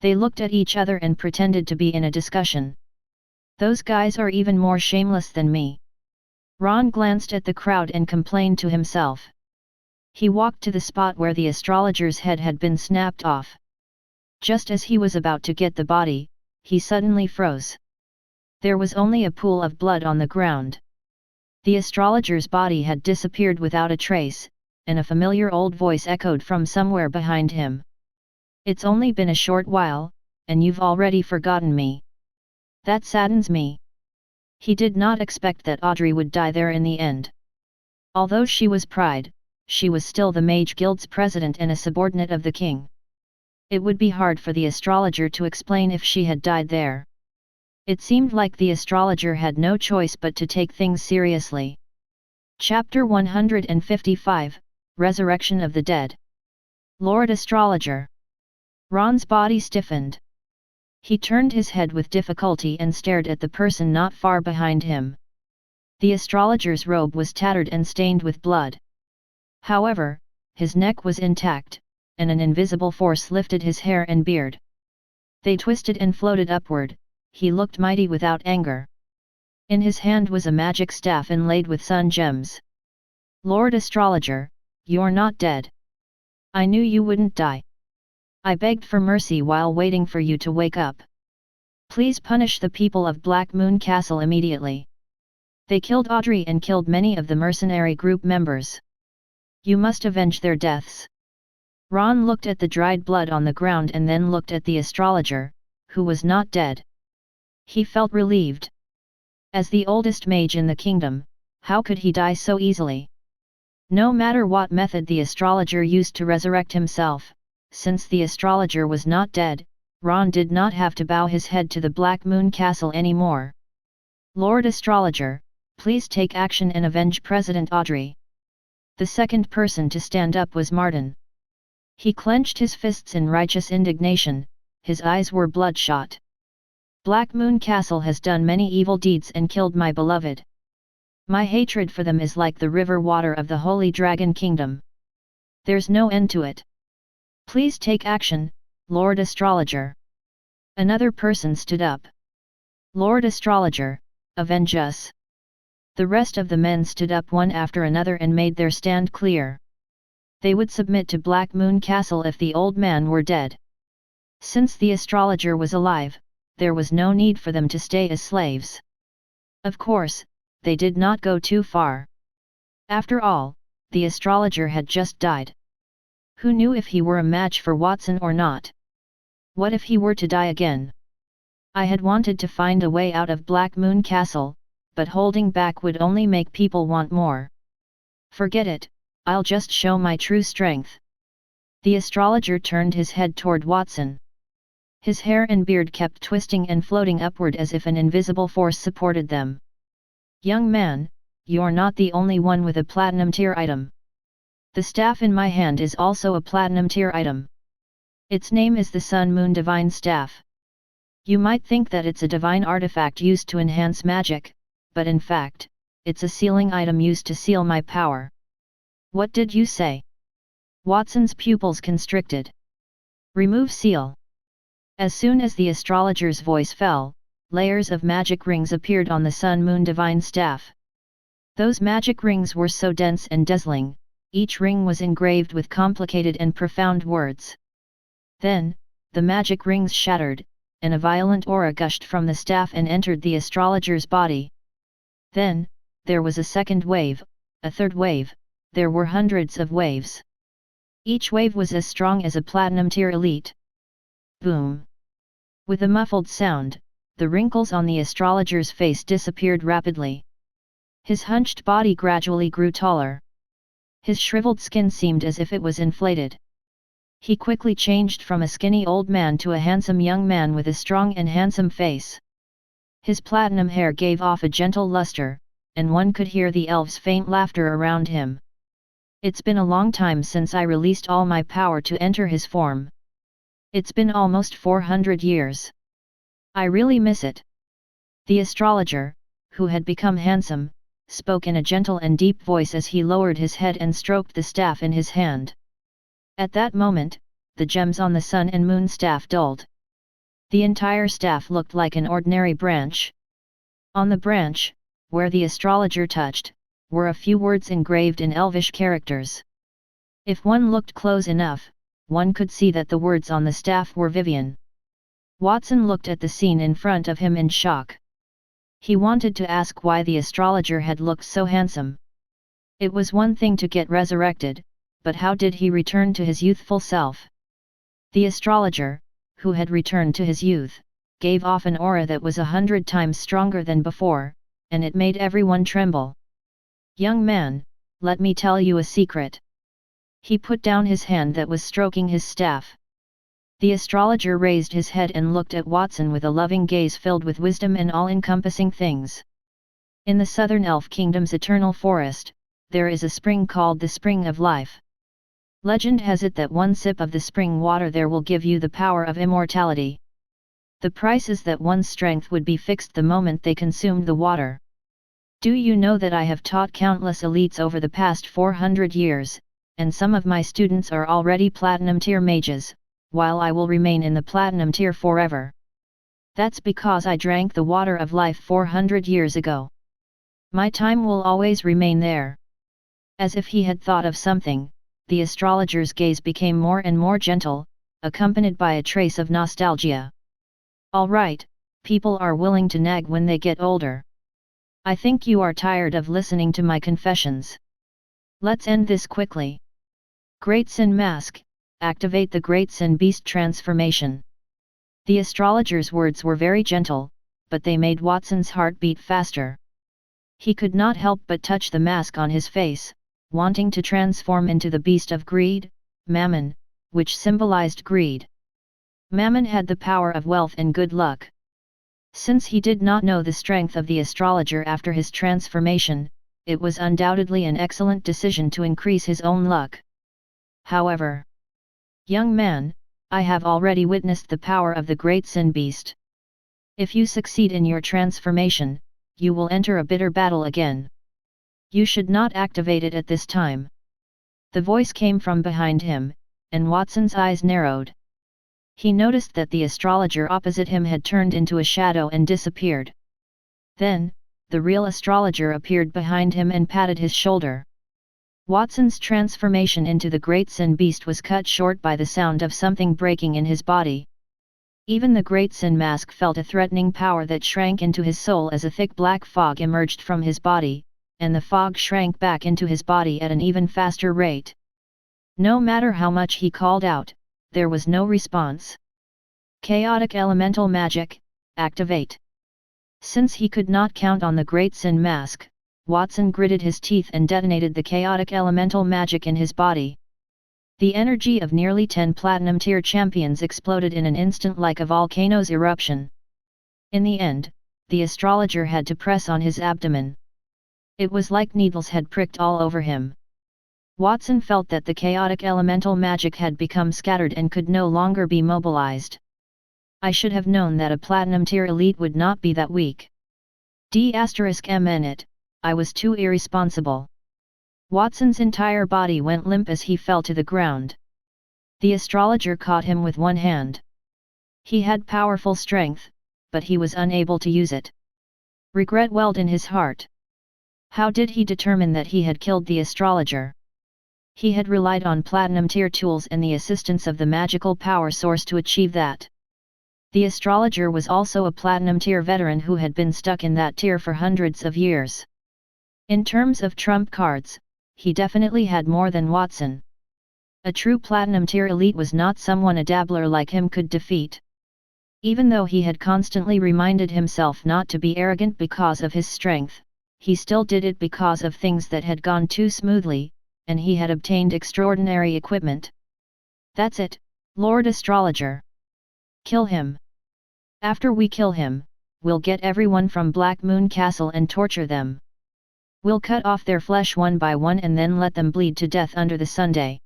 They looked at each other and pretended to be in a discussion. Those guys are even more shameless than me. Ron glanced at the crowd and complained to himself. He walked to the spot where the astrologer's head had been snapped off. Just as he was about to get the body, he suddenly froze. There was only a pool of blood on the ground. The astrologer's body had disappeared without a trace, and a familiar old voice echoed from somewhere behind him. It's only been a short while, and you've already forgotten me. That saddens me. He did not expect that Audrey would die there in the end. Although she was Pride, she was still the Mage Guild's president and a subordinate of the king. It would be hard for the astrologer to explain if she had died there. It seemed like the astrologer had no choice but to take things seriously. Chapter 155, Resurrection of the Dead. Lord Astrologer. Ron's body stiffened. He turned his head with difficulty and stared at the person not far behind him. The astrologer's robe was tattered and stained with blood. However, his neck was intact, and an invisible force lifted his hair and beard. They twisted and floated upward. He looked mighty without anger. In his hand was a magic staff inlaid with sun gems. Lord Astrologer, you're not dead. I knew you wouldn't die. I begged for mercy while waiting for you to wake up. Please punish the people of Black Moon Castle immediately. They killed Audrey and killed many of the mercenary group members. You must avenge their deaths. Ron looked at the dried blood on the ground and then looked at the astrologer, who was not dead. He felt relieved. As the oldest mage in the kingdom, how could he die so easily? No matter what method the astrologer used to resurrect himself, since the astrologer was not dead, Ron did not have to bow his head to the Black Moon Castle anymore. Lord Astrologer, please take action and avenge President Audrey. The second person to stand up was Martin. He clenched his fists in righteous indignation, his eyes were bloodshot. Black Moon Castle has done many evil deeds and killed my beloved. My hatred for them is like the river water of the Holy Dragon Kingdom. There's no end to it. Please take action, Lord Astrologer. Another person stood up. Lord Astrologer, avenge us. The rest of the men stood up one after another and made their stand clear. They would submit to Black Moon Castle if the old man were dead. Since the astrologer was alive, there was no need for them to stay as slaves. Of course, they did not go too far. After all, the astrologer had just died. Who knew if he were a match for Watson or not? What if he were to die again? I had wanted to find a way out of Black Moon Castle, but holding back would only make people want more. Forget it, I'll just show my true strength. The astrologer turned his head toward Watson. His hair and beard kept twisting and floating upward as if an invisible force supported them. Young man, you're not the only one with a platinum tier item. The staff in my hand is also a platinum tier item. Its name is the Sun Moon Divine Staff. You might think that it's a divine artifact used to enhance magic, but in fact, it's a sealing item used to seal my power. What did you say? Watson's pupils constricted. Remove seal. As soon as the astrologer's voice fell, layers of magic rings appeared on the Sun Moon Divine Staff. Those magic rings were so dense and dazzling, each ring was engraved with complicated and profound words. Then, the magic rings shattered, and a violent aura gushed from the staff and entered the astrologer's body. Then, there was a second wave, a third wave, there were hundreds of waves. Each wave was as strong as a platinum tier elite. Boom! With a muffled sound, the wrinkles on the astrologer's face disappeared rapidly. His hunched body gradually grew taller. His shriveled skin seemed as if it was inflated. He quickly changed from a skinny old man to a handsome young man with a strong and handsome face. His platinum hair gave off a gentle luster, and one could hear the elves' faint laughter around him. It's been a long time since I released all my power to enter his form. It's been almost 400 years. I really miss it. The astrologer, who had become handsome, spoke in a gentle and deep voice as he lowered his head and stroked the staff in his hand. At that moment, the gems on the sun and moon staff dulled. The entire staff looked like an ordinary branch. On the branch, where the astrologer touched, were a few words engraved in elvish characters. If one looked close enough, one could see that the words on the staff were Vivian. Watson looked at the scene in front of him in shock. He wanted to ask why the astrologer had looked so handsome. It was one thing to get resurrected, but how did he return to his youthful self? The astrologer, who had returned to his youth, gave off an aura that was 100 times stronger than before, and it made everyone tremble. "Young man, let me tell you a secret." He put down his hand that was stroking his staff. The astrologer raised his head and looked at Watson with a loving gaze filled with wisdom and all-encompassing things. In the southern elf kingdom's eternal forest, there is a spring called the Spring of Life. Legend has it that one sip of the spring water there will give you the power of immortality. The price is that one's strength would be fixed the moment they consumed the water. Do you know that I have taught countless elites over the past 400 years, and some of my students are already platinum tier mages, while I will remain in the platinum tier forever. That's because I drank the water of life 400 years ago. My time will always remain there. As if he had thought of something, the astrologer's gaze became more and more gentle, accompanied by a trace of nostalgia. "All right, people are willing to nag when they get older. I think you are tired of listening to my confessions. Let's end this quickly. Great Sin Mask, activate the Great Sin Beast transformation." The astrologer's words were very gentle, but they made Watson's heart beat faster. He could not help but touch the mask on his face, wanting to transform into the beast of greed, Mammon, which symbolized greed. Mammon had the power of wealth and good luck. Since he did not know the strength of the astrologer after his transformation, it was undoubtedly an excellent decision to increase his own luck. However, "Young man, I have already witnessed the power of the Great Sin Beast. If you succeed in your transformation, you will enter a bitter battle again. You should not activate it at this time." The voice came from behind him, and Watson's eyes narrowed. He noticed that the astrologer opposite him had turned into a shadow and disappeared. Then, the real astrologer appeared behind him and patted his shoulder. Watson's transformation into the Great Sin Beast was cut short by the sound of something breaking in his body. Even the Great Sin Mask felt a threatening power that shrank into his soul as a thick black fog emerged from his body, and the fog shrank back into his body at an even faster rate. No matter how much he called out, there was no response. Chaotic Elemental Magic, activate. Since he could not count on the Great Sin Mask, Watson gritted his teeth and detonated the chaotic elemental magic in his body. The energy of nearly 10 platinum tier champions exploded in an instant like a volcano's eruption. In the end, the astrologer had to press on his abdomen. It was like needles had pricked all over him. Watson felt that the chaotic elemental magic had become scattered and could no longer be mobilized. I should have known that a platinum tier elite would not be that weak. D***MN, I was too irresponsible. Watson's entire body went limp as he fell to the ground. The astrologer caught him with one hand. He had powerful strength, but he was unable to use it. Regret welled in his heart. How did he determine that he had killed the astrologer? He had relied on platinum tier tools and the assistance of the magical power source to achieve that. The astrologer was also a platinum tier veteran who had been stuck in that tier for hundreds of years. In terms of trump cards, he definitely had more than Watson. A true platinum tier elite was not someone a dabbler like him could defeat. Even though he had constantly reminded himself not to be arrogant because of his strength, he still did it because of things that had gone too smoothly, and he had obtained extraordinary equipment. That's it, Lord Astrologer. Kill him. After we kill him, we'll get everyone from Black Moon Castle and torture them. We'll cut off their flesh one by one and then let them bleed to death under the sunday.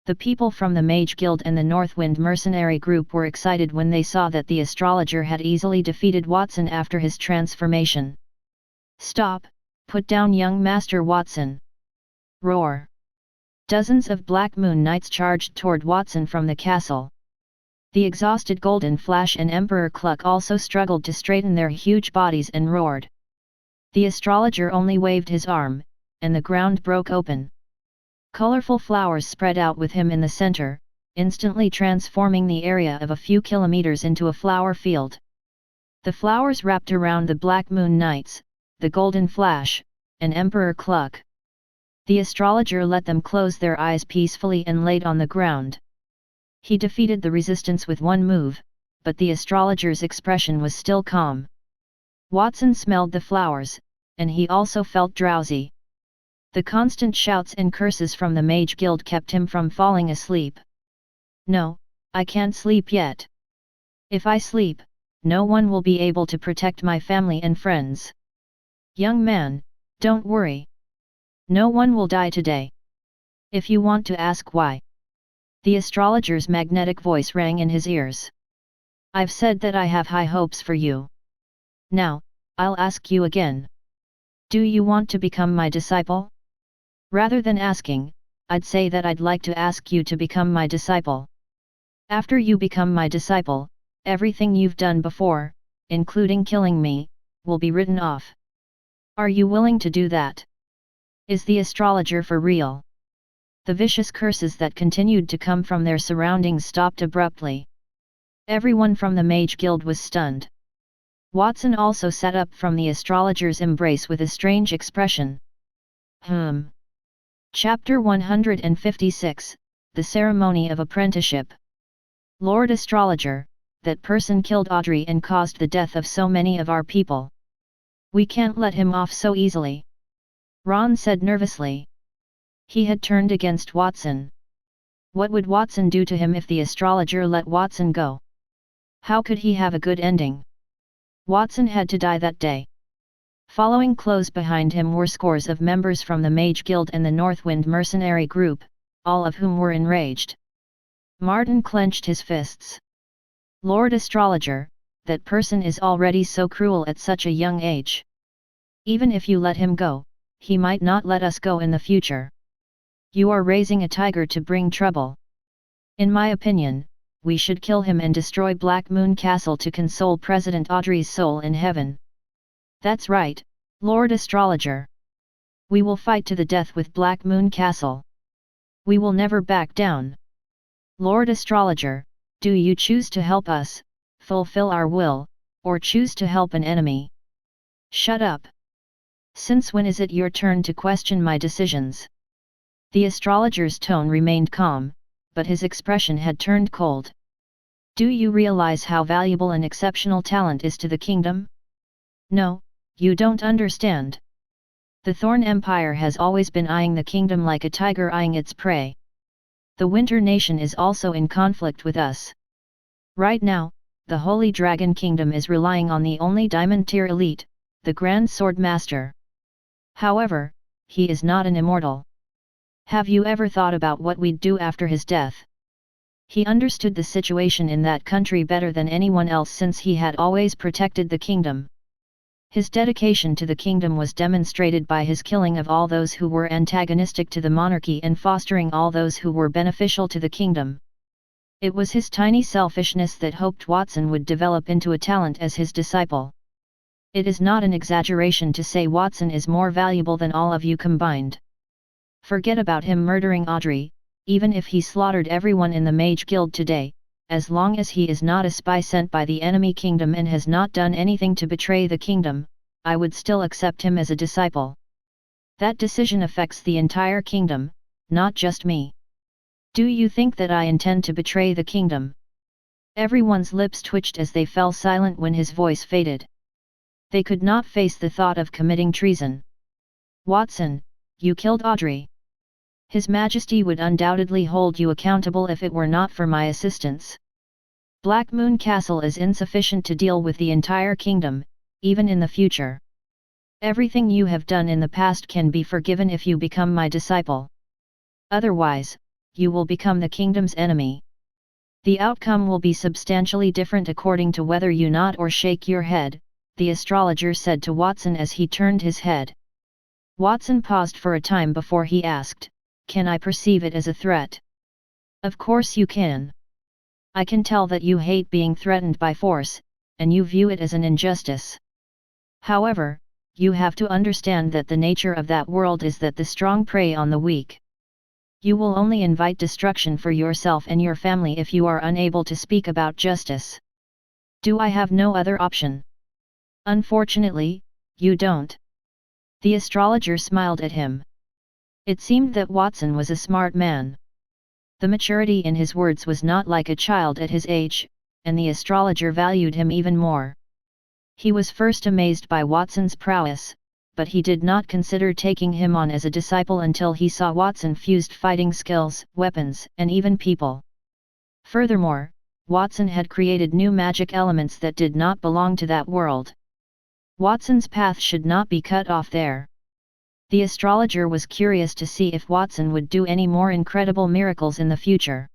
The people from the Mage Guild and the Northwind mercenary group were excited when they saw that the astrologer had easily defeated Watson after his transformation. Stop, put down young Master Watson! Roar! Dozens of Black Moon Knights charged toward Watson from the castle. The exhausted Golden Flash and Emperor Cluck also struggled to straighten their huge bodies and roared. The astrologer only waved his arm, and the ground broke open. Colorful flowers spread out with him in the center, instantly transforming the area of a few kilometers into a flower field. The flowers wrapped around the Black Moon Knights, the Golden Flash, and Emperor Cluck. The astrologer let them close their eyes peacefully and laid on the ground. He defeated the resistance with one move, but the astrologer's expression was still calm. Watson smelled the flowers, and he also felt drowsy. The constant shouts and curses from the Mage Guild kept him from falling asleep. No, I can't sleep yet. If I sleep, no one will be able to protect my family and friends. Young man, don't worry. No one will die today. If you want to ask why. The astrologer's magnetic voice rang in his ears. I've said that I have high hopes for you. Now, I'll ask you again. Do you want to become my disciple? Rather than asking, I'd say that I'd like to ask you to become my disciple. After you become my disciple, everything you've done before, including killing me, will be written off. Are you willing to do that? Is the astrologer for real? The vicious curses that continued to come from their surroundings stopped abruptly. Everyone from the Mage Guild was stunned. Watson also sat up from the astrologer's embrace with a strange expression. Chapter 156, The Ceremony of Apprenticeship. Lord Astrologer, that person killed Audrey and caused the death of so many of our people. We can't let him off so easily. Ron said nervously. He had turned against Watson. What would Watson do to him if the astrologer let Watson go? How could he have a good ending? Watson had to die that day. Following close behind him were scores of members from the Mage Guild and the Northwind mercenary group, all of whom were enraged. Martin clenched his fists. Lord Astrologer, that person is already so cruel at such a young age. Even if you let him go, he might not let us go in the future. You are raising a tiger to bring trouble. In my opinion, we should kill him and destroy Black Moon Castle to console President Audrey's soul in heaven. That's right, Lord Astrologer. We will fight to the death with Black Moon Castle. We will never back down. Lord Astrologer, do you choose to help us, fulfill our will, or choose to help an enemy? Shut up. Since when is it your turn to question my decisions? The astrologer's tone remained calm, but his expression had turned cold. Do you realize how valuable and exceptional talent is to the kingdom? No, you don't understand. The Thorn Empire has always been eyeing the kingdom like a tiger eyeing its prey. The Winter Nation is also in conflict with us. Right now, the Holy Dragon Kingdom is relying on the only Diamond Tier elite, the Grand Sword Master. However, he is not an immortal. Have you ever thought about what we'd do after his death? He understood the situation in that country better than anyone else since he had always protected the kingdom. His dedication to the kingdom was demonstrated by his killing of all those who were antagonistic to the monarchy and fostering all those who were beneficial to the kingdom. It was his tiny selfishness that hoped Watson would develop into a talent as his disciple. It is not an exaggeration to say Watson is more valuable than all of you combined. Forget about him murdering Audrey, even if he slaughtered everyone in the Mage Guild today, as long as he is not a spy sent by the enemy kingdom and has not done anything to betray the kingdom, I would still accept him as a disciple. That decision affects the entire kingdom, not just me. Do you think that I intend to betray the kingdom? Everyone's lips twitched as they fell silent when his voice faded. They could not face the thought of committing treason. Watson, you killed Audrey. His Majesty would undoubtedly hold you accountable if it were not for my assistance. Black Moon Castle is insufficient to deal with the entire kingdom, even in the future. Everything you have done in the past can be forgiven if you become my disciple. Otherwise, you will become the kingdom's enemy. The outcome will be substantially different according to whether you nod or shake your head, the astrologer said to Watson as he turned his head. Watson paused for a time before he asked, "Can I perceive it as a threat?" "Of course you can. I can tell that you hate being threatened by force, and you view it as an injustice. However, you have to understand that the nature of that world is that the strong prey on the weak. You will only invite destruction for yourself and your family if you are unable to speak about justice. Do I have no other option?" "Unfortunately, you don't." The astrologer smiled at him. It seemed that Watson was a smart man. The maturity in his words was not like a child at his age, and the astrologer valued him even more. He was first amazed by Watson's prowess, but he did not consider taking him on as a disciple until he saw Watson fused fighting skills, weapons, and even people. Furthermore, Watson had created new magic elements that did not belong to that world. Watson's path should not be cut off there. The astrologer was curious to see if Watson would do any more incredible miracles in the future.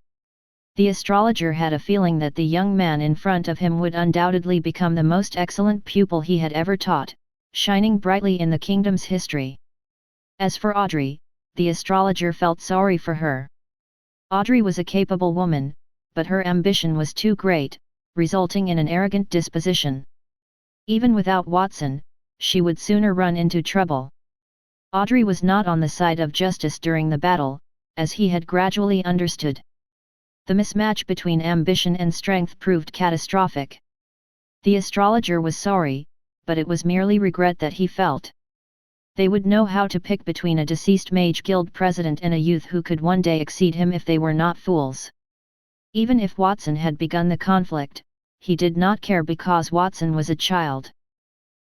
The astrologer had a feeling that the young man in front of him would undoubtedly become the most excellent pupil he had ever taught, shining brightly in the kingdom's history. As for Audrey, the astrologer felt sorry for her. Audrey was a capable woman, but her ambition was too great, resulting in an arrogant disposition. Even without Watson, she would sooner run into trouble. Audrey was not on the side of justice during the battle, as he had gradually understood. The mismatch between ambition and strength proved catastrophic. The astrologer was sorry, but it was merely regret that he felt. They would know how to pick between a deceased mage guild president and a youth who could one day exceed him if they were not fools. Even if Watson had begun the conflict, he did not care because Watson was a child.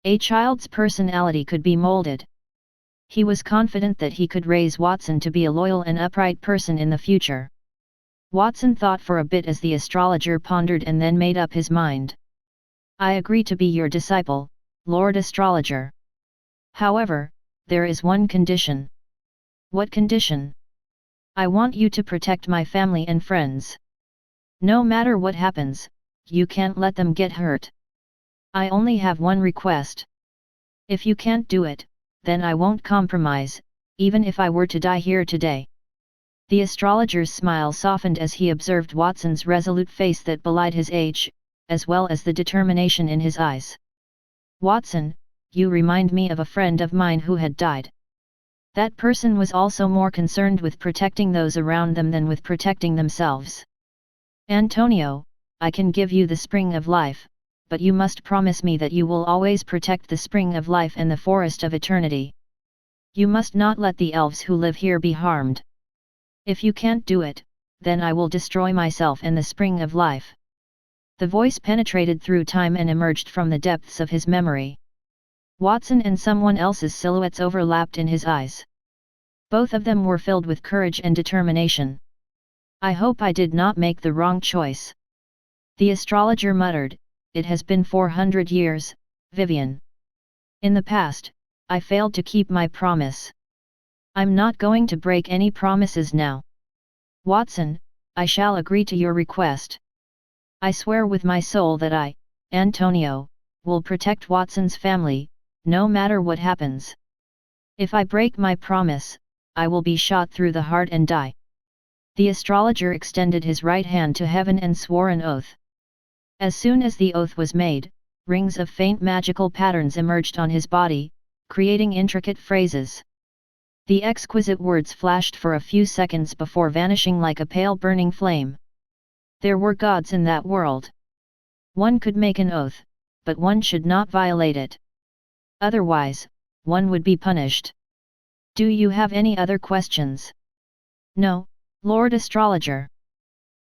A child's personality could be molded. He was confident that he could raise Watson to be a loyal and upright person in the future. Watson thought for a bit as the astrologer pondered and then made up his mind. "I agree to be your disciple, Lord Astrologer. However, there is one condition." "What condition?" "I want you to protect my family and friends. No matter what happens, you can't let them get hurt. I only have one request. If you can't do it, then I won't compromise, even if I were to die here today." The astrologer's smile softened as he observed Watson's resolute face that belied his age, as well as the determination in his eyes. "Watson, you remind me of a friend of mine who had died. That person was also more concerned with protecting those around them than with protecting themselves. Antonio, I can give you the spring of life, but you must promise me that you will always protect the spring of life and the forest of eternity. You must not let the elves who live here be harmed. If you can't do it, then I will destroy myself and the spring of life." The voice penetrated through time and emerged from the depths of his memory. Watson and someone else's silhouettes overlapped in his eyes. Both of them were filled with courage and determination. "I hope I did not make the wrong choice." The astrologer muttered, "It has been 400 years, Vivian. In the past, I failed to keep my promise. I'm not going to break any promises now. Watson, I shall agree to your request. I swear with my soul that I, Antonio, will protect Watson's family, no matter what happens. If I break my promise, I will be shot through the heart and die." The astrologer extended his right hand to heaven and swore an oath. As soon as the oath was made, rings of faint magical patterns emerged on his body, creating intricate phrases. The exquisite words flashed for a few seconds before vanishing like a pale burning flame. There were gods in that world. One could make an oath, but one should not violate it. Otherwise, one would be punished. "Do you have any other questions?" "No, Lord Astrologer."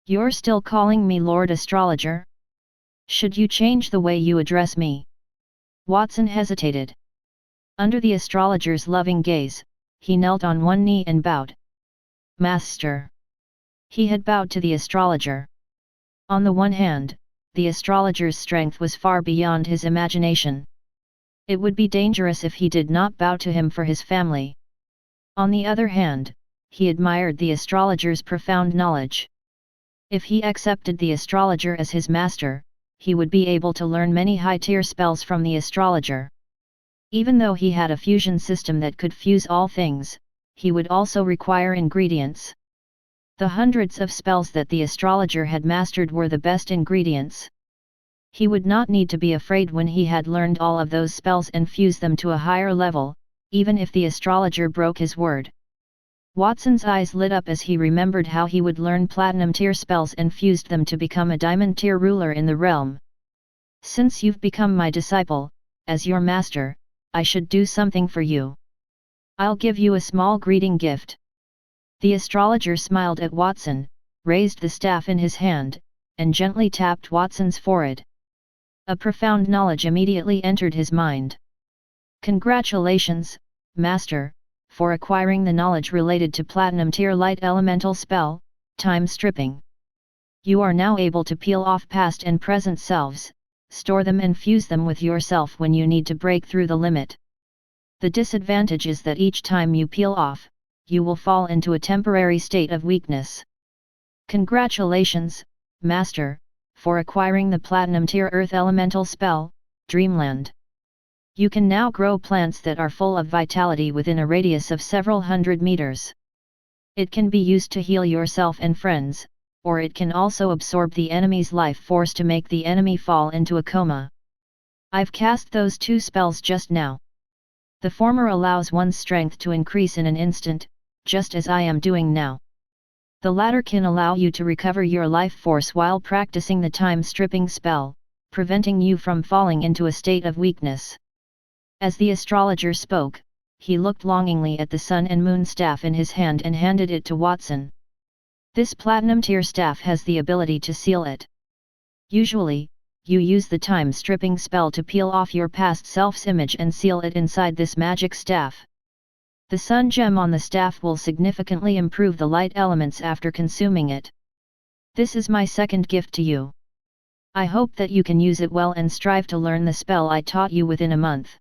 "You're still calling me Lord Astrologer? Should you change the way you address me?" Watson hesitated. Under the astrologer's loving gaze, he knelt on one knee and bowed. Master. He had bowed to the astrologer. On the one hand, the astrologer's strength was far beyond his imagination. It would be dangerous if he did not bow to him for his family. On the other hand, he admired the astrologer's profound knowledge. If he accepted the astrologer as his master, he would be able to learn many high-tier spells from the astrologer. Even though he had a fusion system that could fuse all things, he would also require ingredients. The hundreds of spells that the astrologer had mastered were the best ingredients. He would not need to be afraid when he had learned all of those spells and fused them to a higher level, even if the astrologer broke his word. Watson's eyes lit up as he remembered how he would learn platinum tier spells and fused them to become a diamond tier ruler in the realm. Since you've become my disciple, as your master, I should do something for you. I'll give you a small greeting gift. The astrologer smiled at Watson, raised the staff in his hand, and gently tapped Watson's forehead. A profound knowledge immediately entered his mind. Congratulations, Master, for acquiring the knowledge related to Platinum Tier Light Elemental Spell, Time Stripping. You are now able to peel off past and present selves, store them and fuse them with yourself when you need to break through the limit. The disadvantage is that each time you peel off, you will fall into a temporary state of weakness. Congratulations, Master, for acquiring the Platinum Tier Earth Elemental Spell, Dreamland. You can now grow plants that are full of vitality within a radius of several hundred meters. It can be used to heal yourself and friends, or it can also absorb the enemy's life force to make the enemy fall into a coma. I've cast those two spells just now. The former allows one's strength to increase in an instant, just as I am doing now. The latter can allow you to recover your life force while practicing the time-stripping spell, preventing you from falling into a state of weakness. As the astrologer spoke, he looked longingly at the sun and moon staff in his hand and handed it to Watson. This platinum tier staff has the ability to seal it. Usually, you use the time-stripping spell to peel off your past self's image and seal it inside this magic staff. The sun gem on the staff will significantly improve the light elements after consuming it. This is my second gift to you. I hope that you can use it well and strive to learn the spell I taught you within a month.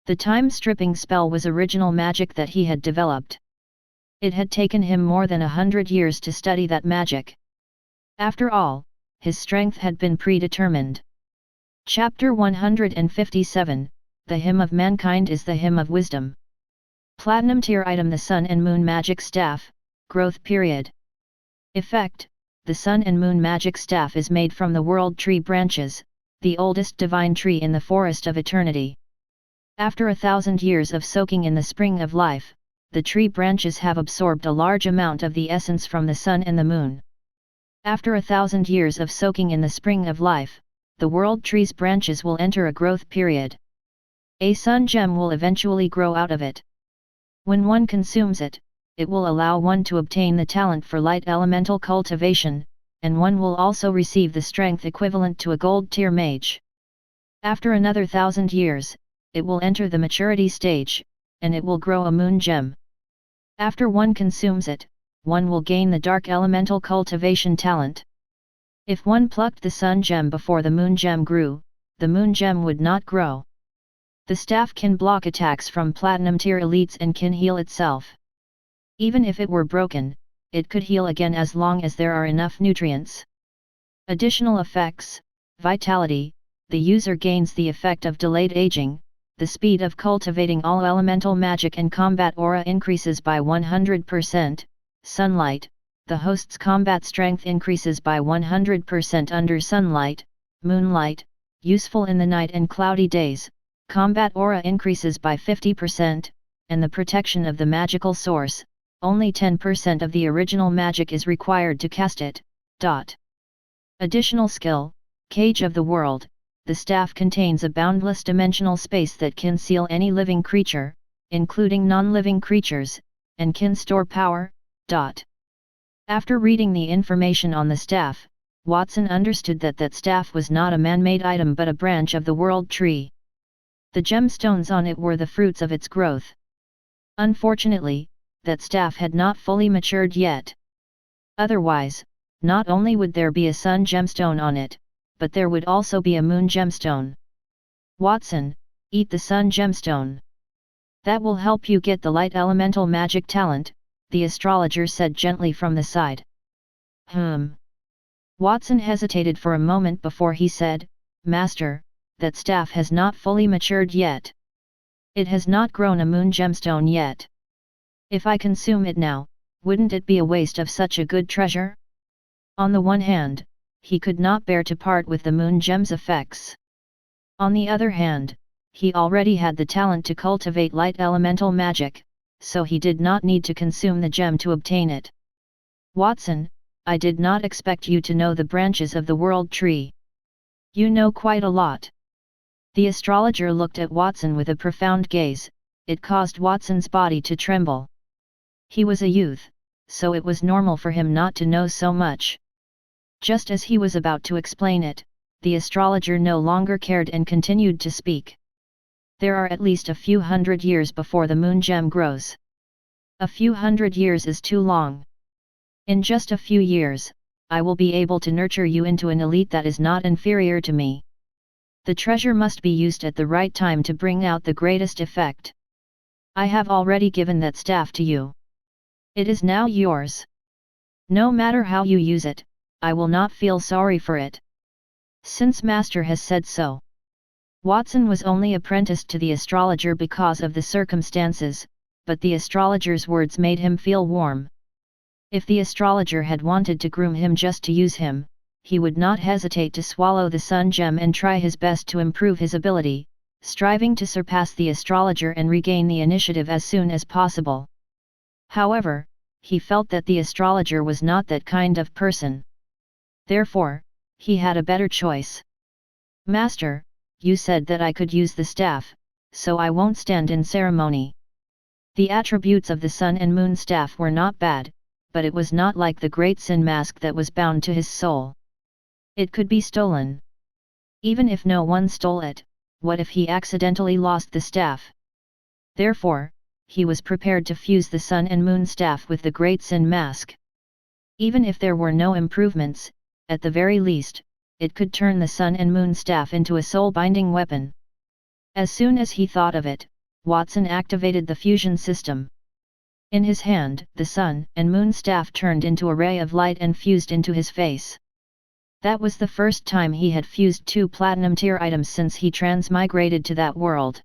The time-stripping spell was original magic that he had developed. It had taken him more than 100 years to study that magic. After all, his strength had been predetermined. Chapter 157, The Hymn of Mankind is the Hymn of Wisdom. Platinum tier item: the Sun and Moon Magic Staff, Growth Period. Effect: the Sun and Moon Magic Staff is made from the World Tree branches, the oldest divine tree in the Forest of Eternity. After 1,000 years of soaking in the spring of life, the tree branches have absorbed a large amount of the essence from the sun and the moon. After 1,000 years of soaking in the spring of life, the world tree's branches will enter a growth period. A sun gem will eventually grow out of it. When one consumes it, it will allow one to obtain the talent for light elemental cultivation, and one will also receive the strength equivalent to a gold tier mage. After another 1,000 years, it will enter the maturity stage, and it will grow a moon gem. After one consumes it, one will gain the dark elemental cultivation talent. If one plucked the sun gem before the moon gem grew, the moon gem would not grow. The staff can block attacks from platinum tier elites and can heal itself. Even if it were broken, it could heal again as long as there are enough nutrients. Additional effects: vitality, the user gains the effect of delayed aging. The speed of cultivating all elemental magic and combat aura increases by 100%, sunlight, the host's combat strength increases by 100% under sunlight, moonlight, useful in the night and cloudy days, combat aura increases by 50%, and the protection of the magical source, only 10% of the original magic is required to cast it. Additional skill, Cage of the World. The staff contains a boundless dimensional space that can seal any living creature, including non-living creatures, and can store power. After reading the information on the staff, Watson understood that that staff was not a man-made item but a branch of the world tree. The gemstones on it were the fruits of its growth. Unfortunately, that staff had not fully matured yet. Otherwise, not only would there be a sun gemstone on it, but there would also be a moon gemstone. Watson, eat the sun gemstone. That will help you get the light elemental magic talent, the astrologer said gently from the side. Watson hesitated for a moment before he said, Master, that staff has not fully matured yet. It has not grown a moon gemstone yet. If I consume it now, wouldn't it be a waste of such a good treasure? On the one hand, he could not bear to part with the moon gem's effects. On the other hand, he already had the talent to cultivate light elemental magic, so he did not need to consume the gem to obtain it. Watson, I did not expect you to know the branches of the world tree. You know quite a lot. The astrologer looked at Watson with a profound gaze. It caused Watson's body to tremble. He was a youth, so it was normal for him not to know so much. Just as he was about to explain it, the astrologer no longer cared and continued to speak. There are at least a few hundred years before the moon gem grows. A few hundred years is too long. In just a few years, I will be able to nurture you into an elite that is not inferior to me. The treasure must be used at the right time to bring out the greatest effect. I have already given that staff to you. It is now yours. No matter how you use it, I will not feel sorry for it. Since Master has said so. Watson was only apprenticed to the astrologer because of the circumstances, but the astrologer's words made him feel warm. If the astrologer had wanted to groom him just to use him, he would not hesitate to swallow the sun gem and try his best to improve his ability, striving to surpass the astrologer and regain the initiative as soon as possible. However, he felt that the astrologer was not that kind of person. Therefore, he had a better choice. Master, you said that I could use the staff, so I won't stand in ceremony. The attributes of the sun and moon staff were not bad, but it was not like the great sin mask that was bound to his soul. It could be stolen. Even if no one stole it, what if he accidentally lost the staff? Therefore, he was prepared to fuse the sun and moon staff with the great sin mask. Even if there were no improvements, at the very least, it could turn the sun and moon staff into a soul-binding weapon. As soon as he thought of it, Watson activated the fusion system. In his hand, the sun and moon staff turned into a ray of light and fused into his face. That was the first time he had fused 2 platinum tier items since he transmigrated to that world.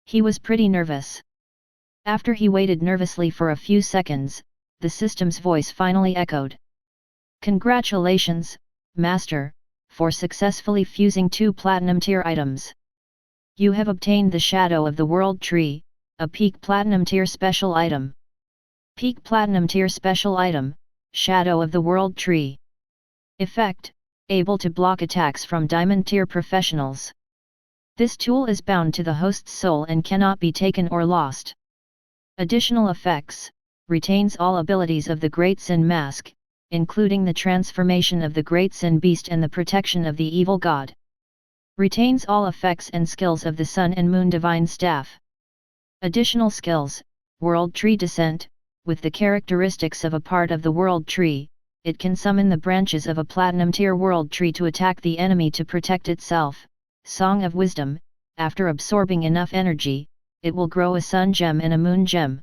He was pretty nervous. After he waited nervously for a few seconds, the system's voice finally echoed. Congratulations, Master, for successfully fusing 2 platinum tier items. You have obtained the Shadow of the World Tree, a peak platinum tier special item. Peak platinum tier special item, Shadow of the World Tree. Effect, able to block attacks from diamond tier professionals. This tool is bound to the host's soul and cannot be taken or lost. Additional effects, retains all abilities of the Great Sin Mask, including the transformation of the Great Sin Beast and the protection of the Evil God. Retains all effects and skills of the Sun and Moon Divine Staff. Additional skills, World Tree Descent, with the characteristics of a part of the World Tree, it can summon the branches of a Platinum Tier World Tree to attack the enemy to protect itself. Song of Wisdom, after absorbing enough energy, it will grow a Sun Gem and a Moon Gem.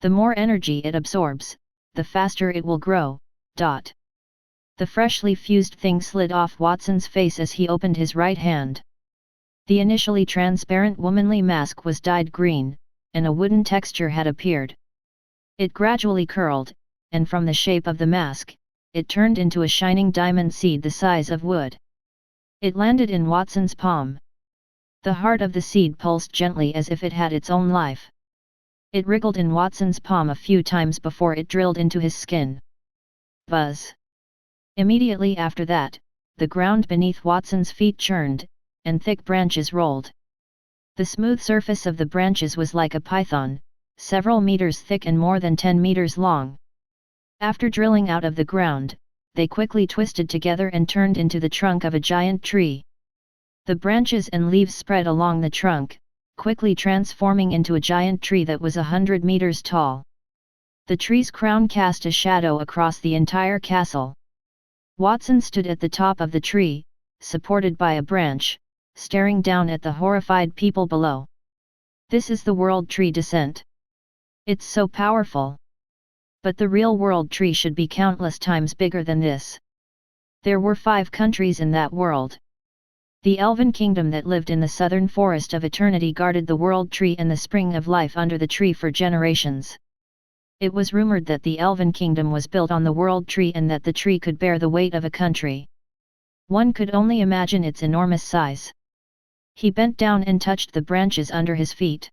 The more energy it absorbs, the faster it will grow. The freshly fused thing slid off Watson's face as he opened his right hand. The initially transparent womanly mask was dyed green, and a wooden texture had appeared. It gradually curled, and from the shape of the mask, it turned into a shining diamond seed the size of wood. It landed in Watson's palm. The heart of the seed pulsed gently as if it had its own life. It wriggled in Watson's palm a few times before it drilled into his skin. Buzz! Immediately after that, the ground beneath Watson's feet churned, and thick branches rolled. The smooth surface of the branches was like a python, several meters thick and more than 10 meters long. After drilling out of the ground, they quickly twisted together and turned into the trunk of a giant tree. The branches and leaves spread along the trunk, quickly transforming into a giant tree that was 100 meters tall. The tree's crown cast a shadow across the entire castle. Watson stood at the top of the tree, supported by a branch, staring down at the horrified people below. This is the World Tree Descent. It's so powerful. But the real World Tree should be countless times bigger than this. There were 5 countries in that world. The Elven Kingdom that lived in the southern forest of eternity guarded the World Tree and the spring of life under the tree for generations. It was rumored that the Elven Kingdom was built on the World Tree and that the tree could bear the weight of a country. One could only imagine its enormous size. He bent down and touched the branches under his feet.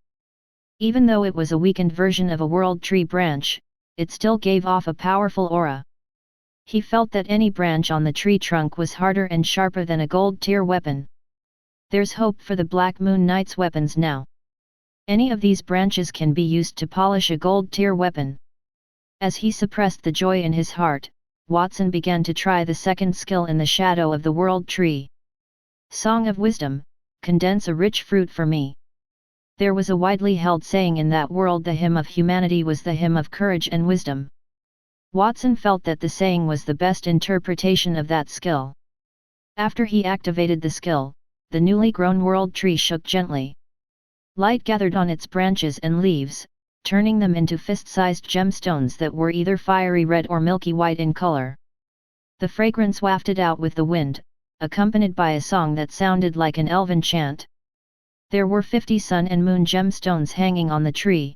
Even though it was a weakened version of a World Tree branch, it still gave off a powerful aura. He felt that any branch on the tree trunk was harder and sharper than a gold tier weapon. There's hope for the Black Moon Knight's weapons now. Any of these branches can be used to polish a gold tier weapon. As he suppressed the joy in his heart, Watson began to try the second skill in the shadow of the World Tree. Song of Wisdom, condense a rich fruit for me. There was a widely held saying in that world: the hymn of humanity was the hymn of courage and wisdom. Watson felt that the saying was the best interpretation of that skill. After he activated the skill, the newly grown World Tree shook gently. Light gathered on its branches and leaves, turning them into fist-sized gemstones that were either fiery red or milky white in color. The fragrance wafted out with the wind, accompanied by a song that sounded like an elven chant. There were 50 sun and moon gemstones hanging on the tree.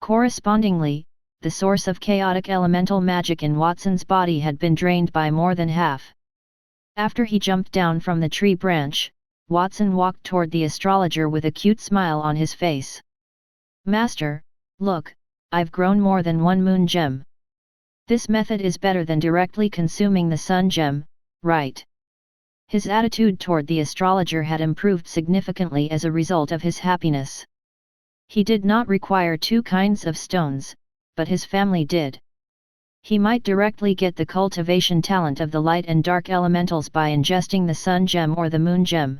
Correspondingly, the source of chaotic elemental magic in Watson's body had been drained by more than half. After he jumped down from the tree branch, Watson walked toward the astrologer with a cute smile on his face. "Master, look, I've grown more than 1 moon gem. This method is better than directly consuming the sun gem, right?" His attitude toward the astrologer had improved significantly as a result of his happiness. He did not require 2 kinds of stones, but his family did. He might directly get the cultivation talent of the light and dark elementals by ingesting the sun gem or the moon gem.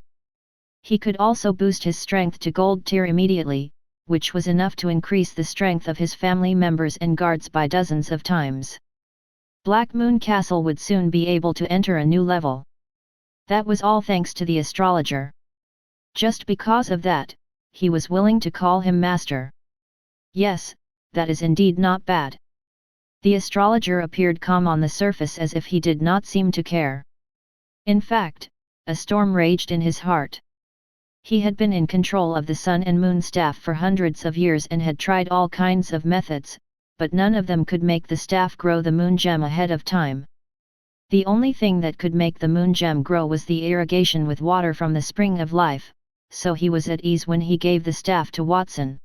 He could also boost his strength to gold tier immediately, which was enough to increase the strength of his family members and guards by dozens of times. Black Moon Castle would soon be able to enter a new level. That was all thanks to the astrologer. Just because of that, he was willing to call him master. Yes, that is indeed not bad. The astrologer appeared calm on the surface, as if he did not seem to care. In fact, a storm raged in his heart. He had been in control of the sun and moon staff for hundreds of years and had tried all kinds of methods, but none of them could make the staff grow the moon gem ahead of time. The only thing that could make the moon gem grow was the irrigation with water from the spring of life, so he was at ease when he gave the staff to Watson.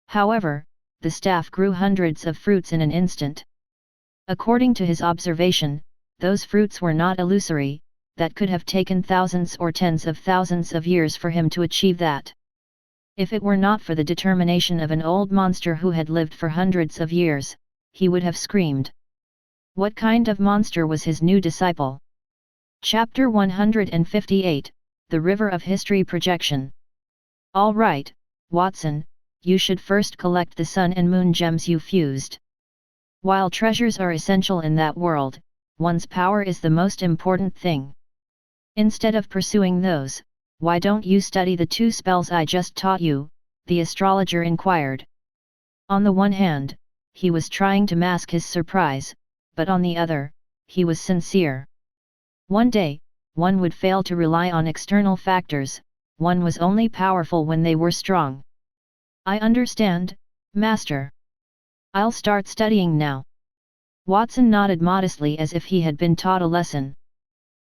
However, the staff grew hundreds of fruits in an instant. According to his observation, those fruits were not illusory, that could have taken thousands or tens of thousands of years for him to achieve that. If it were not for the determination of an old monster who had lived for hundreds of years, he would have screamed. What kind of monster was his new disciple? Chapter 158, The River of History Projection. All right, Watson, you should first collect the sun and moon gems you fused. While treasures are essential in that world, one's power is the most important thing. Instead of pursuing those, why don't you study the 2 spells I just taught you? The astrologer inquired. On the one hand, he was trying to mask his surprise, but on the other, he was sincere. One day, one would fail to rely on external factors, one was only powerful when they were strong. I understand, Master. I'll start studying now. Watson nodded modestly as if he had been taught a lesson.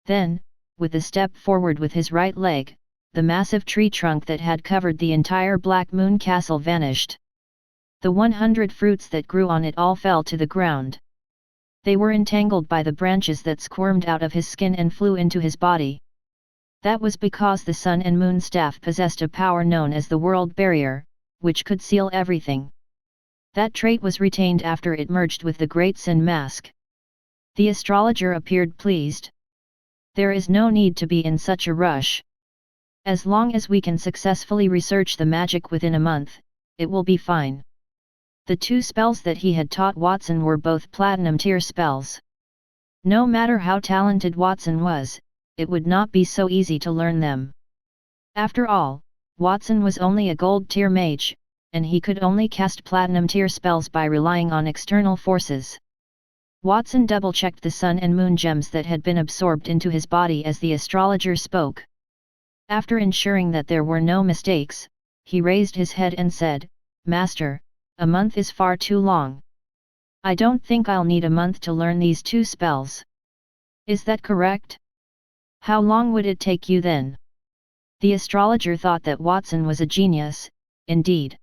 Then, with a step forward with his right leg, the massive tree trunk that had covered the entire Black Moon Castle vanished. The 100 fruits that grew on it all fell to the ground. They were entangled by the branches that squirmed out of his skin and flew into his body. That was because the sun and moon staff possessed a power known as the World Barrier, which could seal everything. That trait was retained after it merged with the Great Sin Mask. The astrologer appeared pleased. There is no need to be in such a rush. As long as we can successfully research the magic within a month, it will be fine. The 2 spells that he had taught Watson were both platinum tier spells. No matter how talented Watson was, it would not be so easy to learn them. After all, Watson was only a gold tier mage, and he could only cast platinum tier spells by relying on external forces. Watson double-checked the sun and moon gems that had been absorbed into his body as the astrologer spoke. After ensuring that there were no mistakes, he raised his head and said, "Master, a month is far too long. I don't think I'll need a month to learn these 2 spells. Is that correct? How long would it take you then?" The astrologer thought that Watson was a genius, indeed.